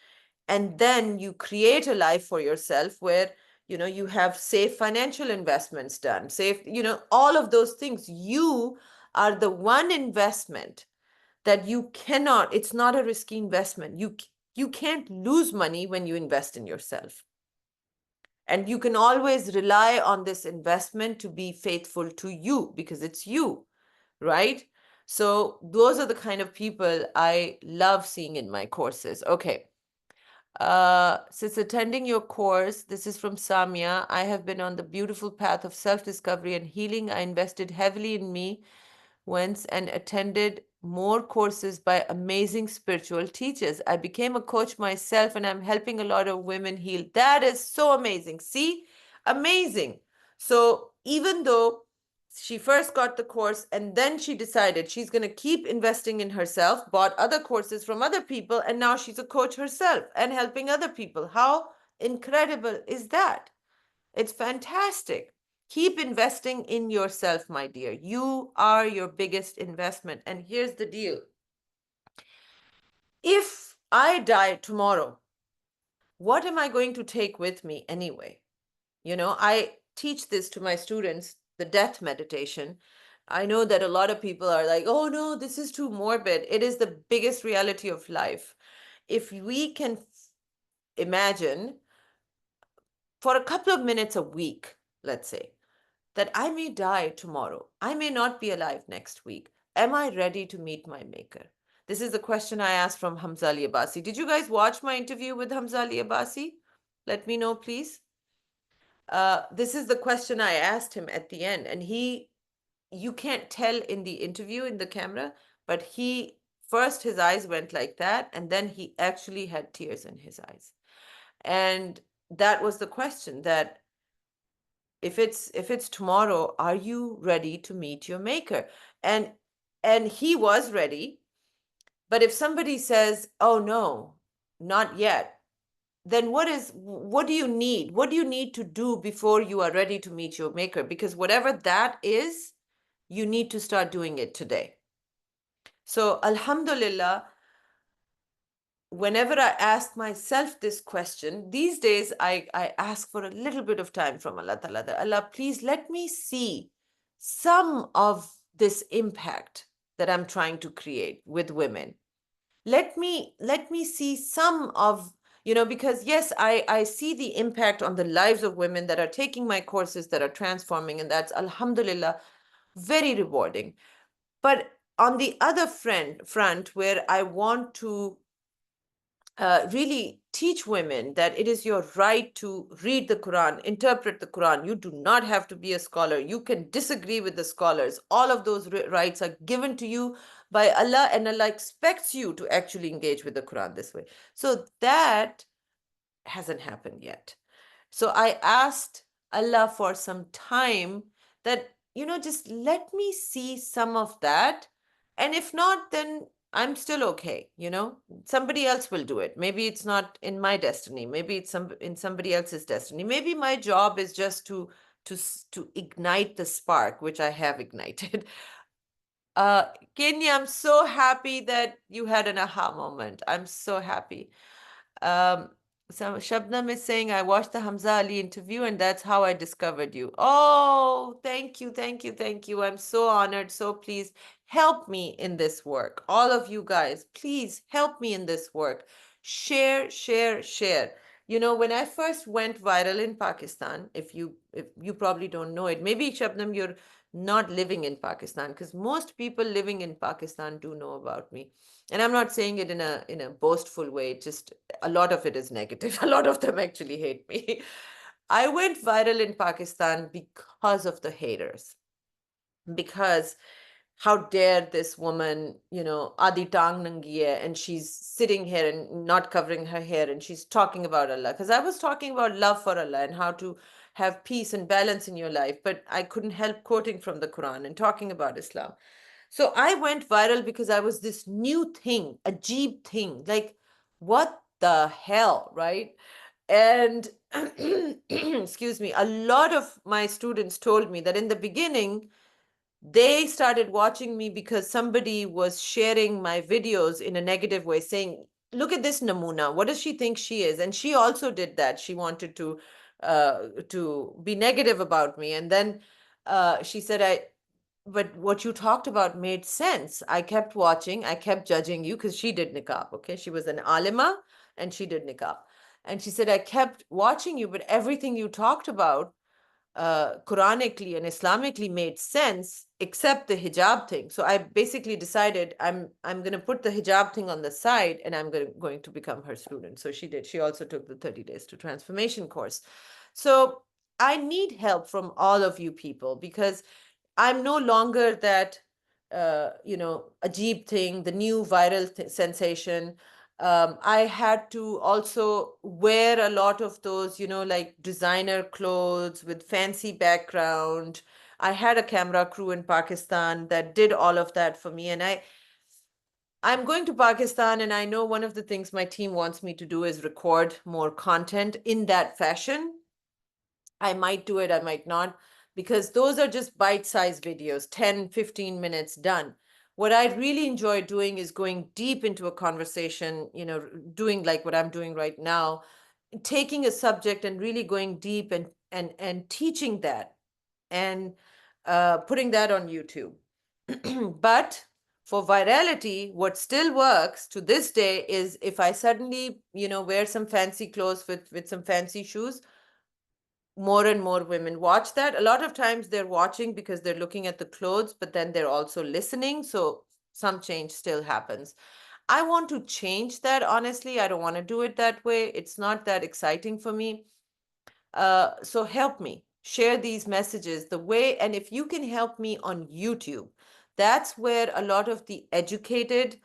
and then you create a life for yourself where you have safe financial investments done, safe, all of those things. You are the one investment that you cannot, it's not a risky investment. You can't lose money when you invest in yourself. And you can always rely on this investment to be faithful to you because it's you, right? So those are the kind of people I love seeing in my courses. Okay. Since attending your course, this is from Samia, I have been on the beautiful path of self-discovery and healing. I invested heavily in me once and attended more courses by amazing spiritual teachers. I became a coach myself and I'm helping a lot of women heal. That is so amazing. See? Amazing. So even though she first got the course and then she decided she's going to keep investing in herself, bought other courses from other people, and now she's a coach herself and helping other people. How incredible is that? It's fantastic. Keep investing in yourself, my dear. You are your biggest investment. And here's the deal. If I die tomorrow, what am I going to take with me anyway? I teach this to my students, the death meditation. I know that a lot of people are like, oh no, this is too morbid. It is the biggest reality of life. If we can imagine for a couple of minutes a week, let's say, that I may die tomorrow, I may not be alive next week. Am I ready to meet my maker? This is the question I asked from Hamza Ali Abbasi. Did you guys watch my interview with Hamza Ali Abbasi? Let me know, please. This is the question I asked him at the end, and you can't tell in the interview in the camera, but first his eyes went like that, and then he actually had tears in his eyes. And that was the question, that if it's tomorrow, are you ready to meet your maker? And he was ready. But if somebody says, oh no, not yet, then what do you need? What do you need to do before you are ready to meet your maker? Because whatever that is, you need to start doing it today. So alhamdulillah, whenever I ask myself this question, these days I ask for a little bit of time from Allah Ta'ala. Allah, please let me see some of this impact that I'm trying to create with women. Let me see some of, because yes, I see the impact on the lives of women that are taking my courses, that are transforming, and that's alhamdulillah very rewarding. But on the other front, where I want to really teach women that it is your right to read the Quran, interpret the Quran. You do not have to be a scholar. You can disagree with the scholars. All of those rights are given to you by Allah, and Allah expects you to actually engage with the Quran this way. So that hasn't happened yet. So I asked Allah for some time, that, just let me see some of that. And if not, then I'm still okay. Somebody else will do it. Maybe it's not in my destiny. Maybe it's in somebody else's destiny. Maybe my job is just to ignite the spark, which I have ignited. Kenya, I'm so happy that you had an aha moment. I'm so happy. So Shabnam is saying, I watched the Hamza Ali interview and that's how I discovered you. Oh, thank you, thank you, thank you. I'm so honored, so pleased. Help me in this work. All of you guys, please help me in this work. Share, share, share. When I first went viral in Pakistan, if you probably don't know it, maybe Shabnam, you're not living in Pakistan, because most people living in Pakistan do know about me. And I'm not saying it in a boastful way, just a lot of it is negative. A lot of them actually hate me. I went viral in Pakistan because of the haters. Because how dare this woman, Adi Tang Nangi hai, and she's sitting here and not covering her hair, and she's talking about Allah. Because I was talking about love for Allah and how to have peace and balance in your life, but I couldn't help quoting from the Quran and talking about Islam. So I went viral because I was this new thing, a jeep thing. Like, what the hell, right? And excuse me, a lot of my students told me that in the beginning, they started watching me because somebody was sharing my videos in a negative way, saying, look at this Namuna, what does she think she is? And she also did that. She wanted to be negative about me. And then she said, but what you talked about made sense. I kept watching, I kept judging you, because she did niqab, okay? She was an alima and she did niqab. And she said, I kept watching you, but everything you talked about Quranically and Islamically made sense, except the hijab thing. So I basically decided I'm going to put the hijab thing on the side, and I'm going to become her student. So she did. She also took the 30 Days to Transformation course. So I need help from all of you people, because I'm no longer that, Ajib thing, the new viral sensation. I had to also wear a lot of those, like designer clothes with fancy background. I had a camera crew in Pakistan that did all of that for me. And I'm going to Pakistan, and I know one of the things my team wants me to do is record more content in that fashion. I might do it, I might not, because those are just bite-sized videos, 10, 15 minutes done. What I really enjoy doing is going deep into a conversation, doing like what I'm doing right now, taking a subject and really going deep and teaching that and putting that on YouTube. But for virality, what still works to this day is if I suddenly, wear some fancy clothes with some fancy shoes, more and more women watch that. A lot of times they're watching because they're looking at the clothes, but then they're also listening. So some change still happens. I want to change that, honestly. I don't want to do it that way. It's not that exciting for me. So help me share these messages the way, and if you can help me on YouTube, that's where a lot of the educated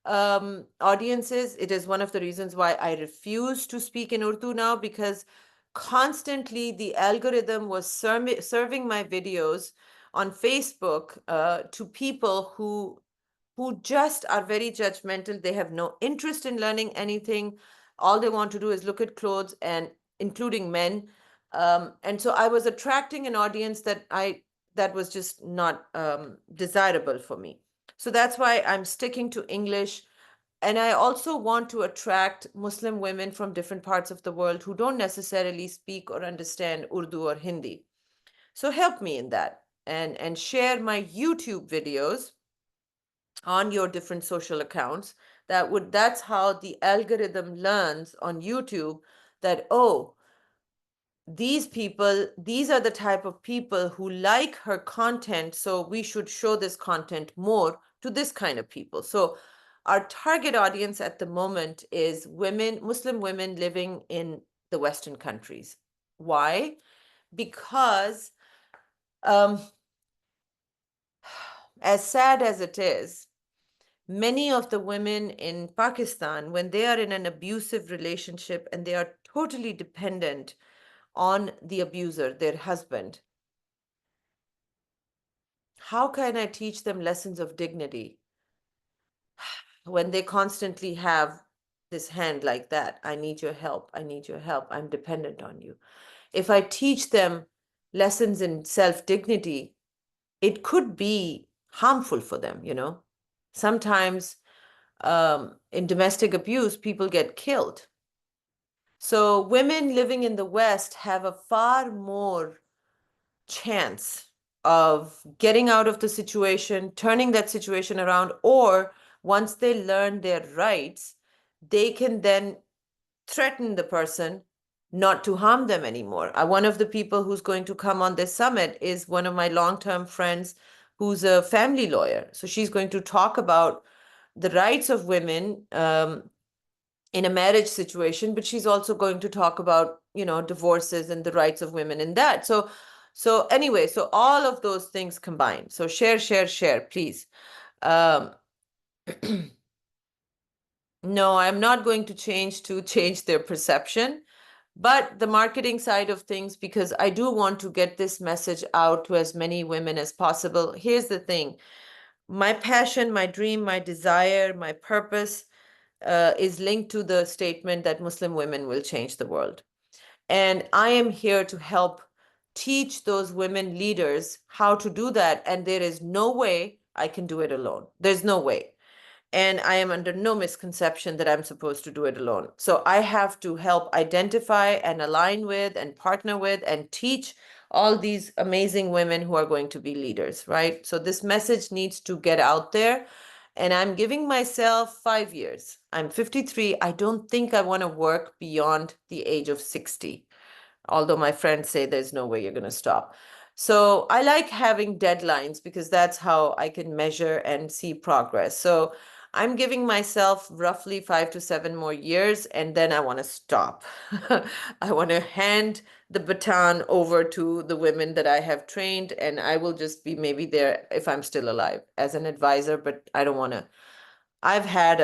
audiences. It is one of the reasons why I refuse to speak in Urdu now, because constantly the algorithm was serving my videos on Facebook to people who just are very judgmental. They have no interest in learning anything. All they want to do is look at clothes, and including men. And so I was attracting an audience that was just not desirable for me. So that's why I'm sticking to English. And I also want to attract Muslim women from different parts of the world who don't necessarily speak or understand Urdu or Hindi. So help me in that, and share my YouTube videos on your different social accounts. That's how the algorithm learns on YouTube that, oh, these are the type of people who like her content, so we should show this content more to this kind of people. So our target audience at the moment is women, Muslim women living in the Western countries. Why? Because as sad as it is, many of the women in Pakistan, when they are in an abusive relationship and they are totally dependent on the abuser, their husband, how can I teach them lessons of dignity when they constantly have this hand like that? I need your help. I need your help. I'm dependent on you. If I teach them lessons in self-dignity, it could be harmful for them, Sometimes in domestic abuse, people get killed. So women living in the West have a far more chance of getting out of the situation, turning that situation around, or once they learn their rights, they can then threaten the person not to harm them anymore. One of the people who's going to come on this summit is one of my long-term friends who's a family lawyer. So she's going to talk about the rights of women in a marriage situation, but she's also going to talk about, divorces and the rights of women in that. So anyway, so all of those things combined. So share, please. Um, no, I'm not going to change their perception, but the marketing side of things, because I do want to get this message out to as many women as possible. Here's the thing. My passion, my dream, my desire, my purpose is linked to the statement that Muslim women will change the world. And I am here to help teach those women leaders how to do that. And there is no way I can do it alone. There's no way. And I am under no misconception that I'm supposed to do it alone. So I have to help identify and align with and partner with and teach all these amazing women who are going to be leaders, right? So this message needs to get out there. And I'm giving myself 5 years. I'm 53. I don't think I want to work beyond the age of 60, although my friends say there's no way you're going to stop. So I like having deadlines because that's how I can measure and see progress. So I'm giving myself roughly 5 to 7 more years, and then I want to stop. I want to hand the baton over to the women that I have trained, and I will just be maybe there if I'm still alive as an advisor, but I don't want to. I've had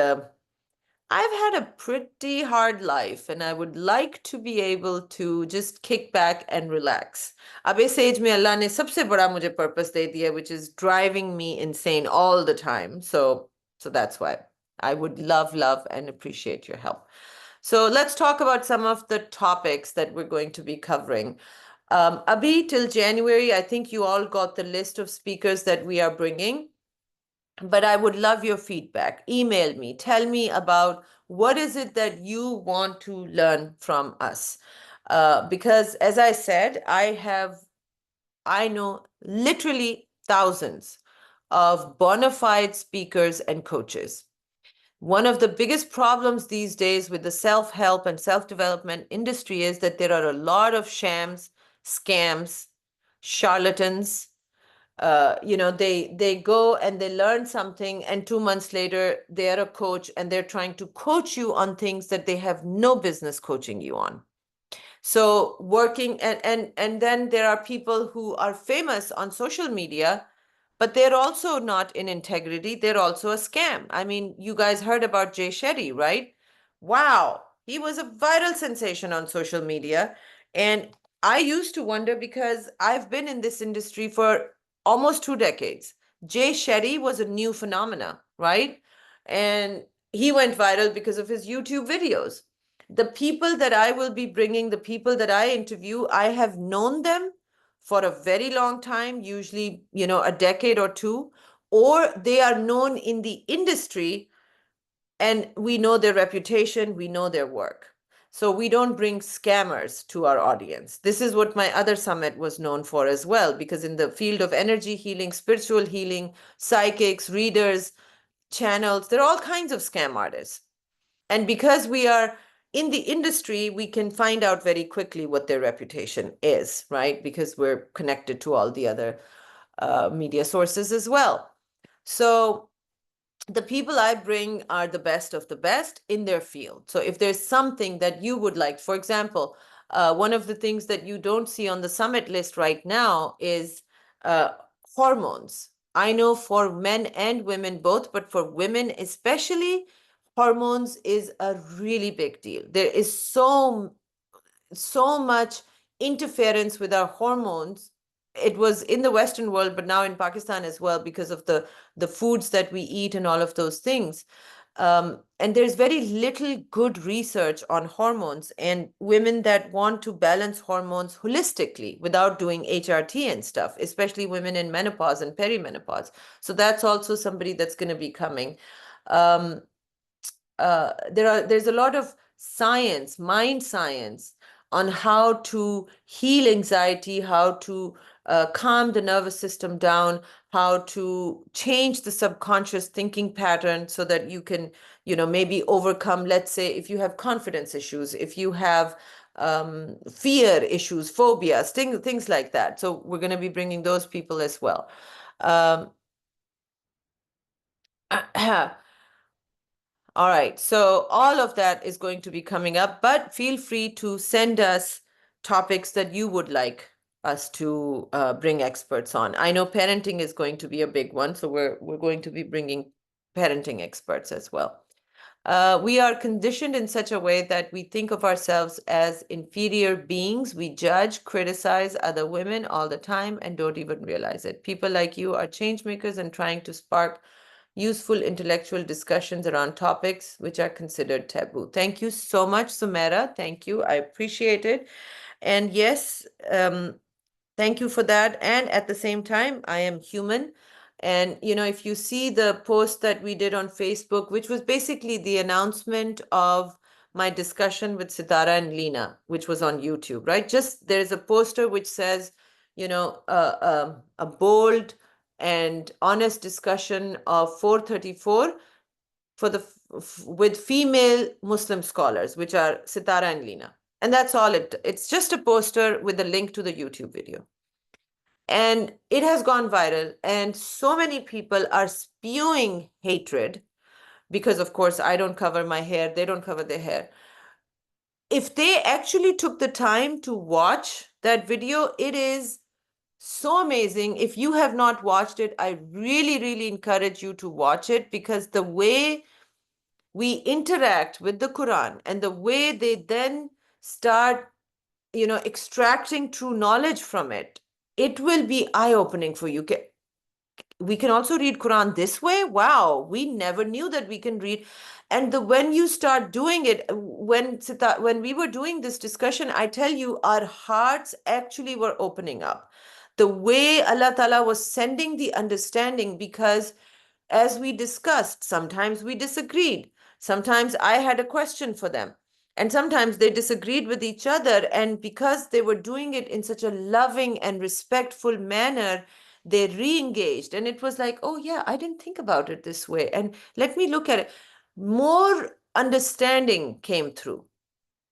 I've had a pretty hard life and I would like to be able to just kick back and relax. अब इस as में अल्लाह ने सबसे बड़ा मुझे purpose दे दिया, which is driving me insane all the time. So that's why I would love and appreciate your help. So let's talk about some of the topics that we're going to be covering. Abhi, till January, I think you all got the list of speakers that we are bringing. But I would love your feedback. Email me. Tell me about what is it that you want to learn from us. Because as I said, I know literally thousands of bona fide speakers and coaches. One of the biggest problems these days with the self-help and self-development industry is that there are a lot of shams, scams, charlatans. They go and they learn something, and 2 months later they're a coach and they're trying to coach you on things that they have no business coaching you on. So working and then there are people who are famous on social media, but they're also not in integrity. They're also a scam. I mean, you guys heard about Jay Shetty, right? Wow, he was a viral sensation on social media. And I used to wonder, because I've been in this industry for almost 2 decades. Jay Shetty was a new phenomena, right? And he went viral because of his YouTube videos. The people that I will be bringing, the people that I interview, I have known them for a very long time, usually, a decade or two, or they are known in the industry and we know their reputation, we know their work. So we don't bring scammers to our audience. This is what my other summit was known for as well, because in the field of energy healing, spiritual healing, psychics, readers, channels, there are all kinds of scam artists. And because we are in the industry, we can find out very quickly what their reputation is, right? Because we're connected to all the other media sources as well. So the people I bring are the best of the best in their field. So if there's something that you would like, for example, one of the things that you don't see on the summit list right now is hormones. I know for men and women both, but for women especially, hormones is a really big deal. There is so much interference with our hormones. It was in the Western world, but now in Pakistan as well, because of the foods that we eat and all of those things. And there's very little good research on hormones, and women that want to balance hormones holistically without doing HRT and stuff, especially women in menopause and perimenopause. So that's also somebody that's going to be coming. There's a lot of science, mind science, on how to heal anxiety, how to calm the nervous system down, how to change the subconscious thinking pattern so that you can, maybe overcome, let's say, if you have confidence issues, if you have fear issues, phobias, things like that. So we're going to be bringing those people as well. All right, so all of that is going to be coming up, but feel free to send us topics that you would like us to bring experts on. I know parenting is going to be a big one, so we're going to be bringing parenting experts as well. We are conditioned in such a way that we think of ourselves as inferior beings. We judge, criticize other women all the time and don't even realize it. People like you are change makers and trying to spark useful intellectual discussions around topics which are considered taboo. Thank you so much, Sumaira. Thank you. I appreciate it. And yes, thank you for that. And at the same time, I am human. And, if you see the post that we did on Facebook, which was basically the announcement of my discussion with Sitara and Lena, which was on YouTube, right? Just there's a poster which says, a bold and honest discussion of 434 with female Muslim scholars, which are Sitara and Lena. And that's all it's just a poster with a link to the YouTube video. And it has gone viral, and so many people are spewing hatred because, of course, I don't cover my hair, they don't cover their hair. If they actually took the time to watch that video, it is so amazing. If you have not watched it, I really, really encourage you to watch it, because the way we interact with the Quran and the way they then start, extracting true knowledge from it, it will be eye-opening for you. We can also read Quran this way. Wow, we never knew that we can read. And when you start doing it, when we were doing this discussion, I tell you, our hearts actually were opening up. The way Allah Ta'ala was sending the understanding, because as we discussed, sometimes we disagreed. Sometimes I had a question for them. And sometimes they disagreed with each other. And because they were doing it in such a loving and respectful manner, they re-engaged. And it was like, oh yeah, I didn't think about it this way. And let me look at it. More understanding came through.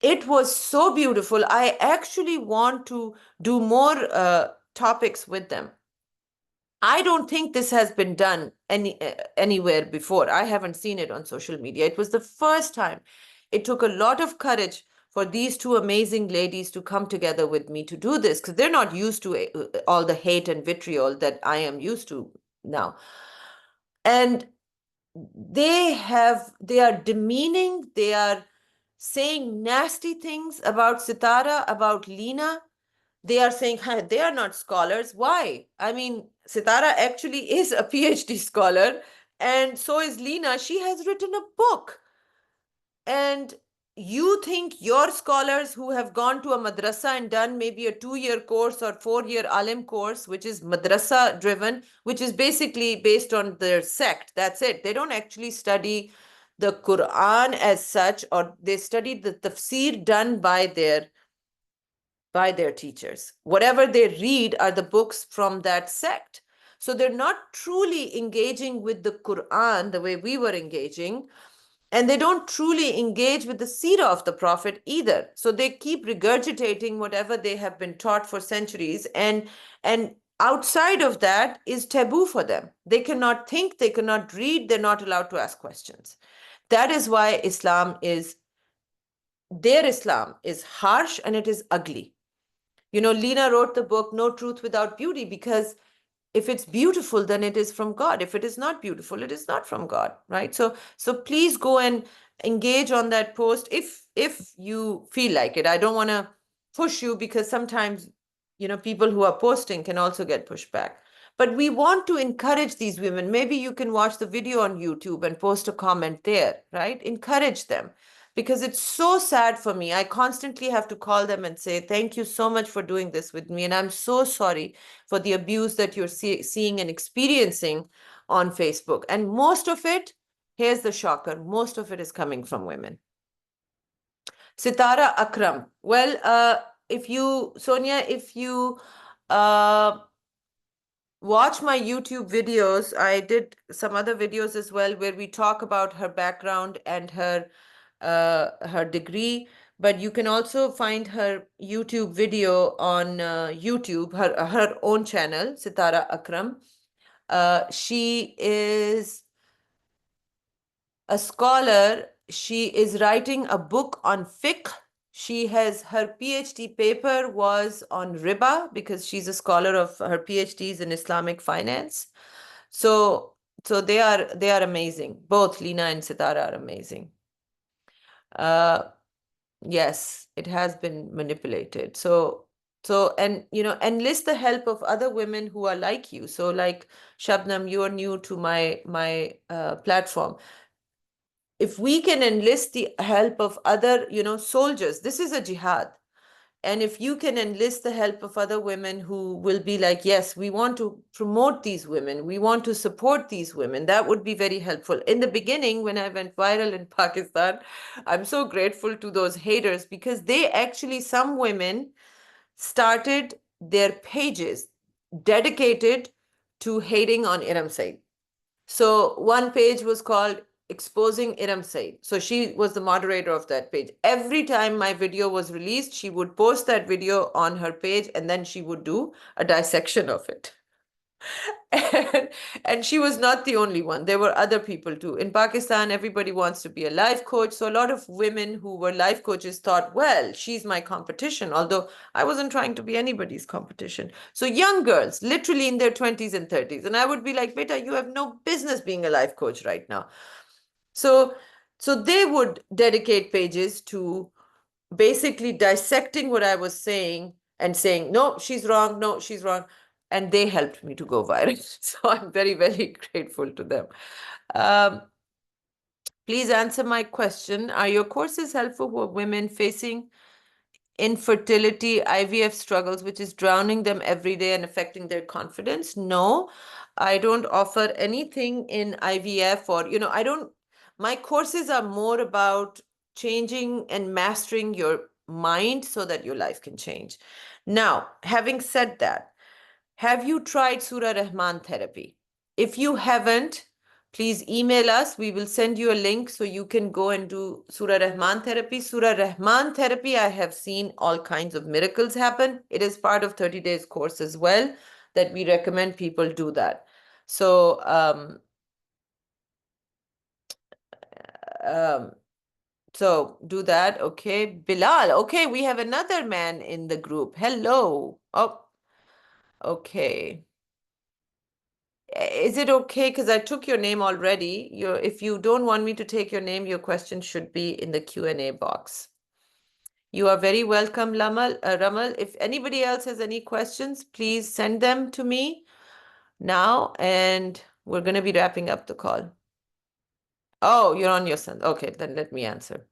It was so beautiful. I actually want to do more topics with them. I don't think this has been done anywhere before. I haven't seen it on social media. It was the first time. It took a lot of courage for these two amazing ladies to come together with me to do this, because they're not used to all the hate and vitriol that I am used to now. And they are demeaning, they are saying nasty things about Sitara, about Lena. They are saying, "Hi, they are not scholars." Why? I mean, Sitara actually is a PhD scholar, and so is Lena. She has written a book. And you think your scholars who have gone to a madrasa and done maybe a 2-year course or 4-year alim course, which is madrasa driven, which is basically based on their sect, that's it. They don't actually study the Quran as such, or they study the tafsir done by their teachers. Whatever they read are the books from that sect. So they're not truly engaging with the Quran the way we were engaging. And they don't truly engage with the seerah of the Prophet either. So they keep regurgitating whatever they have been taught for centuries. And outside of that is taboo for them. They cannot think, they cannot read, they're not allowed to ask questions. That is why their Islam is harsh and it is ugly. Lena wrote the book, No Truth Without Beauty, because if it's beautiful, then it is from God. If it is not beautiful, it is not from God, right? So please go and engage on that post if you feel like it. I don't want to push you, because sometimes, people who are posting can also get pushed back. But we want to encourage these women. Maybe you can watch the video on YouTube and post a comment there, right? Encourage them, because it's so sad for me. I constantly have to call them and say, thank you so much for doing this with me. And I'm so sorry for the abuse that you're seeing and experiencing on Facebook. And most of it, here's the shocker, most of it is coming from women. Sitara Akram. Well, Sonia, if you watch my YouTube videos, I did some other videos as well where we talk about her background and her degree, but you can also find her YouTube video on YouTube, her own channel, Sitara Akram. She is a scholar. She is writing a book on fiqh. Her PhD paper was on riba, because she's a scholar of her PhDs in Islamic finance. So they are amazing. Both Lena and Sitara are amazing. Yes, it has been manipulated. And enlist the help of other women who are like you. So like Shabnam, you are new to my platform. If we can enlist the help of other, soldiers, this is a jihad. And if you can enlist the help of other women who will be like, yes, we want to promote these women, we want to support these women, that would be very helpful. In the beginning, when I went viral in Pakistan, I'm so grateful to those haters, because some women started their pages dedicated to hating on Eram Saeed. So one page was called Exposing Eram Saeed. So she was the moderator of that page. Every time my video was released, she would post that video on her page, and then she would do a dissection of it. And she was not the only one. There were other people too. In Pakistan, everybody wants to be a life coach. So a lot of women who were life coaches thought, well, she's my competition, although I wasn't trying to be anybody's competition. So young girls, literally in their 20s and 30s. And I would be like, beta, you have no business being a life coach right now. So So they would dedicate pages to basically dissecting what I was saying and saying, no, she's wrong, no, she's wrong. And they helped me to go viral. So I'm very, very grateful to them. Um, please answer my question. Are your courses helpful for women facing infertility, IVF struggles, which is drowning them every day and affecting their confidence? No, I don't offer anything in IVF or, I don't, my courses are more about changing and mastering your mind so that your life can change. Now, having said that, have you tried Surah Rahman therapy? If you haven't, please email us. We will send you a link so you can go and do Surah Rahman therapy. Surah Rahman therapy, I have seen all kinds of miracles happen. It is part of 30 days course as well that we recommend people do that. So, um, so do that. Okay. Bilal. Okay. We have another man in the group. Hello. Oh, okay. Is it okay? Because I took your name already. If you don't want me to take your name, your question should be in the Q&A box. You are very welcome, Ramal. If anybody else has any questions, please send them to me now, and we're going to be wrapping up the call. Oh, you're on your son. Okay, then let me answer.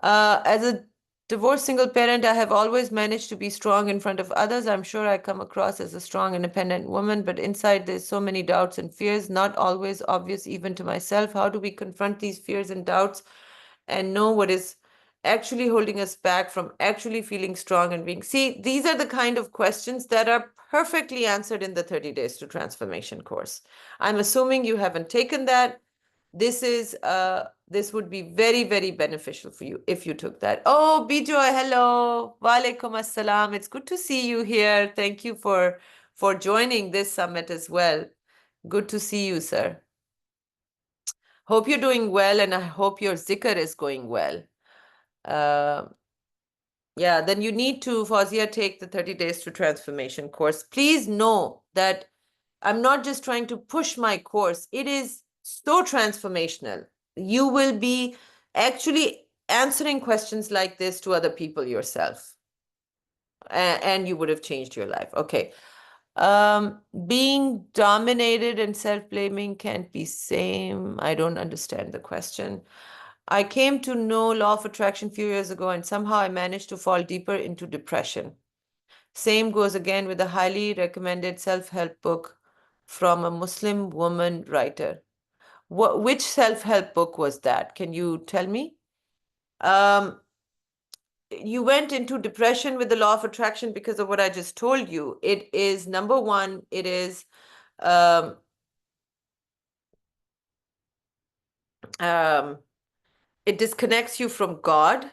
As a divorced single parent, I have always managed to be strong in front of others. I'm sure I come across as a strong, independent woman, but inside there's so many doubts and fears, not always obvious even to myself. How do we confront these fears and doubts and know what is actually holding us back from actually feeling strong and being? See, these are the kind of questions that are perfectly answered in the 30 Days to Transformation course. I'm assuming you haven't taken that. This would be very, very beneficial for you if you took that. Oh, Bijoy, hello. Walaikum assalam. It's good to see you here. Thank you for joining this summit as well. Good to see you, sir. Hope you're doing well, and I hope your zikr is going well. Yeah, then you need to, Fawzia, take the 30 Days to Transformation course. Please know that I'm not just trying to push my course. It is so transformational. You will be actually answering questions like this to other people yourself. And you would have changed your life. Okay. Being dominated and self-blaming can't be same. I don't understand the question. I came to know law of attraction a few years ago, and somehow I managed to fall deeper into depression. Same goes again with a highly recommended self-help book from a Muslim woman writer. Which self-help book was that? Can you tell me? You went into depression with the law of attraction because of what I just told you. It is, number one, it is it disconnects you from God.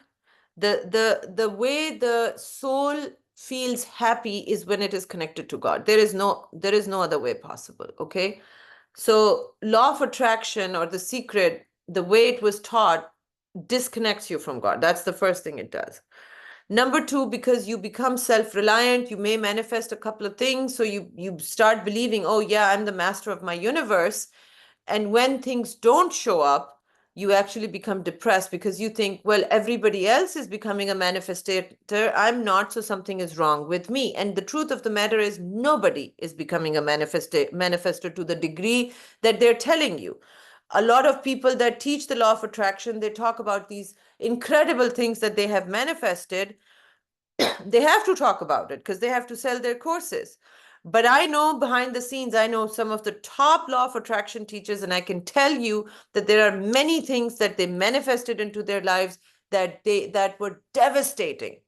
The way the soul feels happy is when it is connected to God. There is no other way possible. Okay. So law of attraction, or the secret, the way it was taught, disconnects you from God. That's the first thing it does. Number two, because you become self-reliant, you may manifest a couple of things. So you start believing, oh yeah, I'm the master of my universe. And when things don't show up, you actually become depressed because you think, well, everybody else is becoming a manifestator. I'm not, so something is wrong with me. And the truth of the matter is, nobody is becoming a manifester to the degree that they're telling you. A lot of people that teach the law of attraction, they talk about these incredible things that they have manifested. They have to talk about it because they have to sell their courses. But I know behind the scenes, I know some of the top law of attraction teachers, and I can tell you that there are many things that they manifested into their lives that were devastating.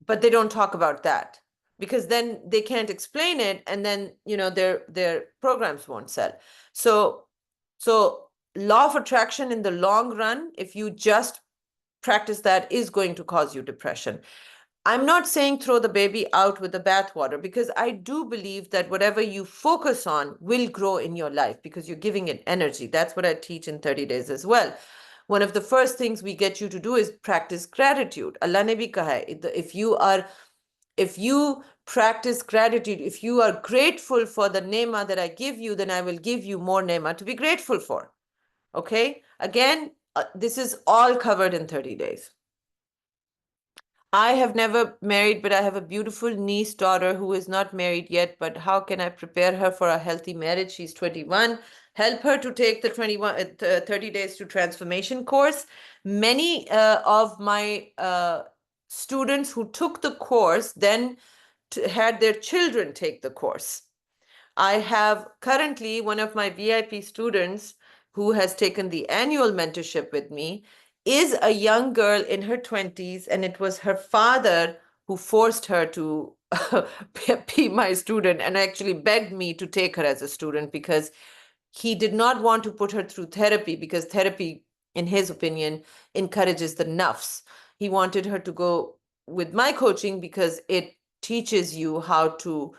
But they don't talk about that because then they can't explain it, and then their programs won't sell. So law of attraction in the long run, if you just practice that, is going to cause you depression. I'm not saying throw the baby out with the bathwater, because I do believe that whatever you focus on will grow in your life because you're giving it energy. That's what I teach in 30 days as well. One of the first things we get you to do is practice gratitude. Allah ne bhi kaha hai, if you practice gratitude, if you are grateful for the nema that I give you, then I will give you more nema to be grateful for. Okay? Again, This is all covered in 30 days. I have never married, but I have a beautiful niece daughter who is not married yet. But how can I prepare her for a healthy marriage? She's 21. Help her to take the 30 days to transformation course. Many of my students who took the course then had their children take the course. I have currently one of my VIP students who has taken the annual mentorship with me is a young girl in her 20s, and it was her father who forced her to be my student and actually begged me to take her as a student because he did not want to put her through therapy because therapy, in his opinion, encourages the nafs. He wanted her to go with my coaching because it teaches you how to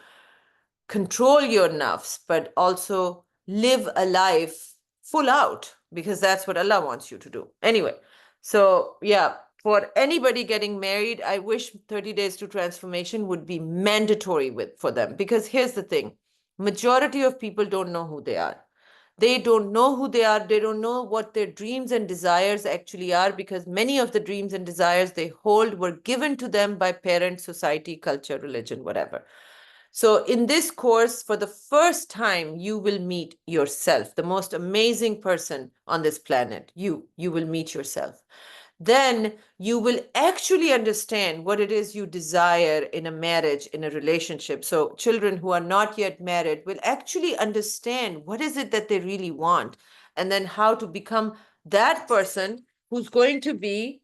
control your nafs, but also live a life full out because that's what Allah wants you to do. Anyway, so yeah, for anybody getting married, I wish 30 days to transformation would be mandatory for them because here's the thing. Majority of people don't know who they are. They don't know who they are. They don't know what their dreams and desires actually are because many of the dreams and desires they hold were given to them by parents, society, culture, religion, whatever. So in this course, for the first time, you will meet yourself, the most amazing person on this planet. You will meet yourself. Then you will actually understand what it is you desire in a marriage, in a relationship. So children who are not yet married will actually understand what is it that they really want, and then how to become that person who's going to be,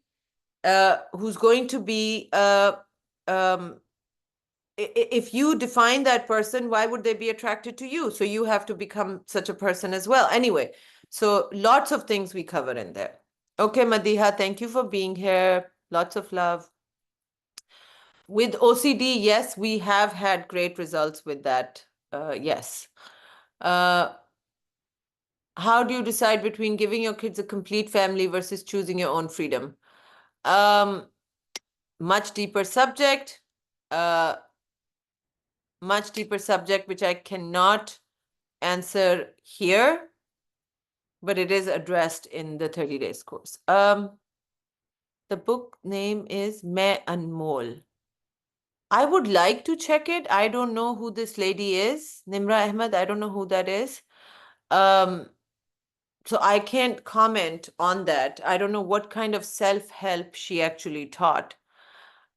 if you define that person, why would they be attracted to you? So you have to become such a person as well. Anyway, so lots of things we cover in there. Okay, Madiha, thank you for being here. Lots of love. With OCD, yes, we have had great results with that. Yes. How do you decide between giving your kids a complete family versus choosing your own freedom? Much deeper subject. Much deeper subject, which I cannot answer here, but it is addressed in the 30 days course. The book name is Main Anmol. I would like to check it. I don't know who this lady is. Nimra Ahmed, I don't know who that is. So I can't comment on that. I don't know what kind of self-help she actually taught.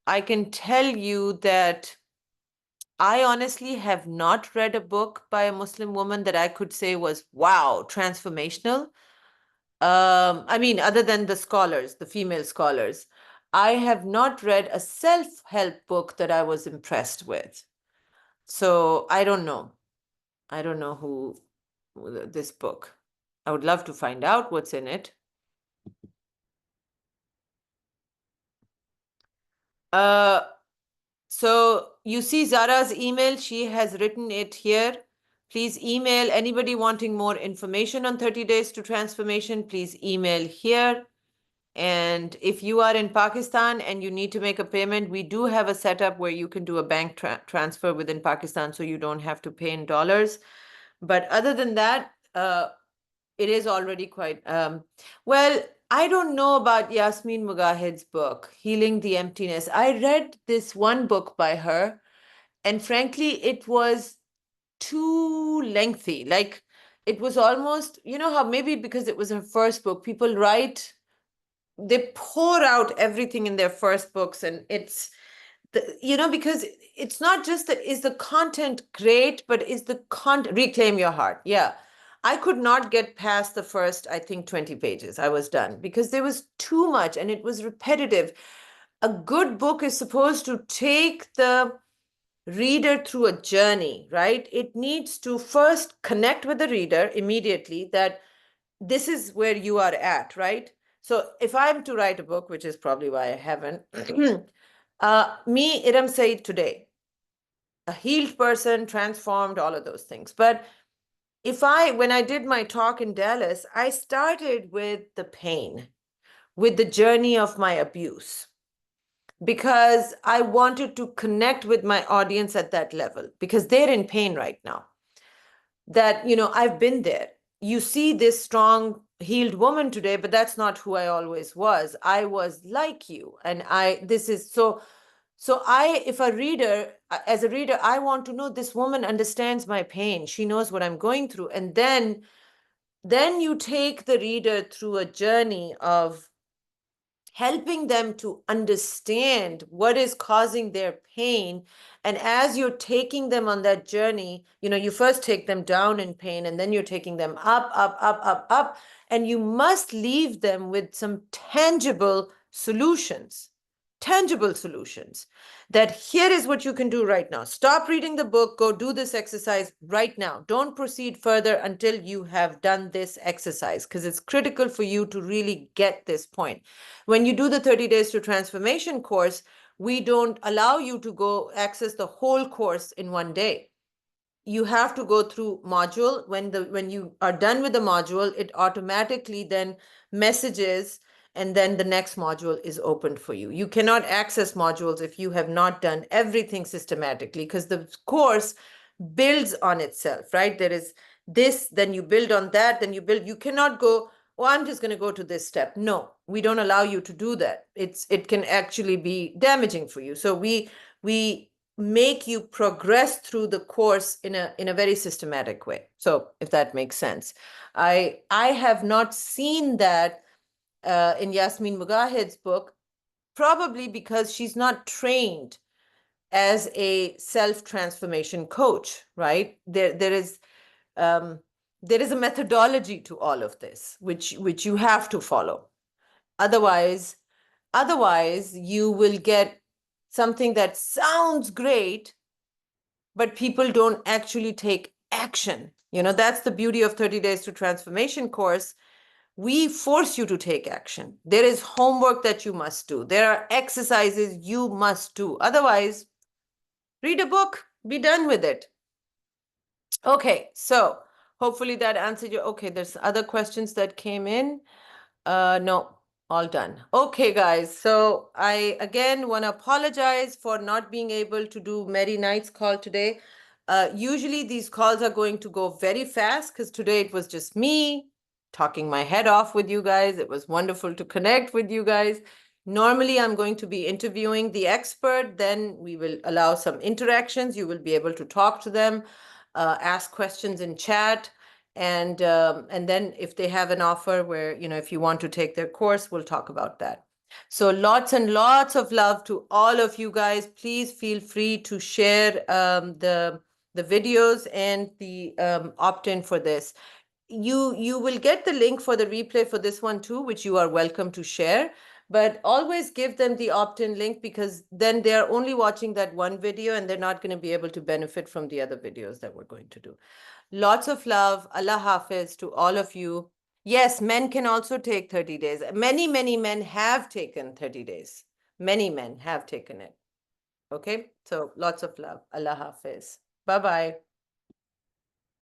I can tell you that I honestly have not read a book by a Muslim woman that I could say was, wow, transformational. I mean, other than the scholars, the female scholars, I have not read a self-help book that I was impressed with. So I don't know. I don't know who this book. I would love to find out what's in it. So you see Zara's email. She has written it here. Please email anybody wanting more information on 30 days to transformation. Please email here. And if you are in Pakistan and you need to make a payment, we do have a setup where you can do a bank transfer within Pakistan, so you don't have to pay in dollars. But other than that, it is already quite, well, I don't know about Yasmin Mugahid's book, Healing the Emptiness. I read this one book by her, and frankly, it was too lengthy. Like, it was almost, you know how maybe because it was her first book, people write, they pour out everything in their first books, and it's, because it's not just that is the content great, but is the content, Reclaim Your Heart. Yeah. I could not get past the first, I think, 20 pages. I was done because there was too much and it was repetitive. A good book is supposed to take the reader through a journey, right? It needs to first connect with the reader immediately that this is where you are at, right? So if I'm to write a book, which is probably why I haven't, me, Eram Saeed today, a healed person, transformed, all of those things. But when I did my talk in Dallas, I started with the pain, with the journey of my abuse, because I wanted to connect with my audience at that level because they're in pain right now. That, I've been there. you see this strong, healed woman today, but that's not who I always was. I was like you. And this is so, if a reader, as a reader, I want to know this woman understands my pain. She knows what I'm going through. And then you take the reader through a journey of helping them to understand what is causing their pain. And as you're taking them on that journey, you first take them down in pain, and then you're taking them up, up, up, up, up. And you must leave them with some tangible solutions. That here is what you can do right now. Stop reading the book, go do this exercise right now. Don't proceed further until you have done this exercise, because it's critical for you to really get this point. When you do the 30 Days to Transformation course, we don't allow you to go access the whole course in one day. You have to go through module. When you are done with the module, it automatically then messages, and then the next module is opened for you. You cannot access modules if you have not done everything systematically, because the course builds on itself, right? There is this, then you build on that, then you build. You cannot go, oh, I'm just going to go to this step. No, we don't allow you to do that. It can actually be damaging for you. So we make you progress through the course in a very systematic way. So if that makes sense. I have not seen that in Yasmin Mugahid's book, probably because she's not trained as a self-transformation coach, right? There is a methodology to all of this, which you have to follow. Otherwise, you will get something that sounds great, but people don't actually take action. That's the beauty of 30 Days to Transformation course. We force you to take action. There is homework that you must do. There are exercises you must do. Otherwise, read a book, be done with it. Okay, so hopefully that answered your, okay, there's other questions that came in. No, all done. Okay, guys. So I again want to apologize for not being able to do Mary Knight's call today. Usually these calls are going to go very fast, because today it was just me talking my head off with you guys. It was wonderful to connect with you guys. Normally, I'm going to be interviewing the expert. Then we will allow some interactions. You will be able to talk to them, ask questions in chat. And then if they have an offer where, if you want to take their course, we'll talk about that. So lots and lots of love to all of you guys. Please feel free to share the videos and the opt-in for this. You will get the link for the replay for this one too, which you are welcome to share. But always give them the opt-in link, because then they're only watching that one video and they're not going to be able to benefit from the other videos that we're going to do. Lots of love. Allah Hafiz to all of you. Yes, men can also take 30 days. Many, many men have taken 30 days. Many men have taken it. Okay, so lots of love. Allah Hafiz. Bye-bye.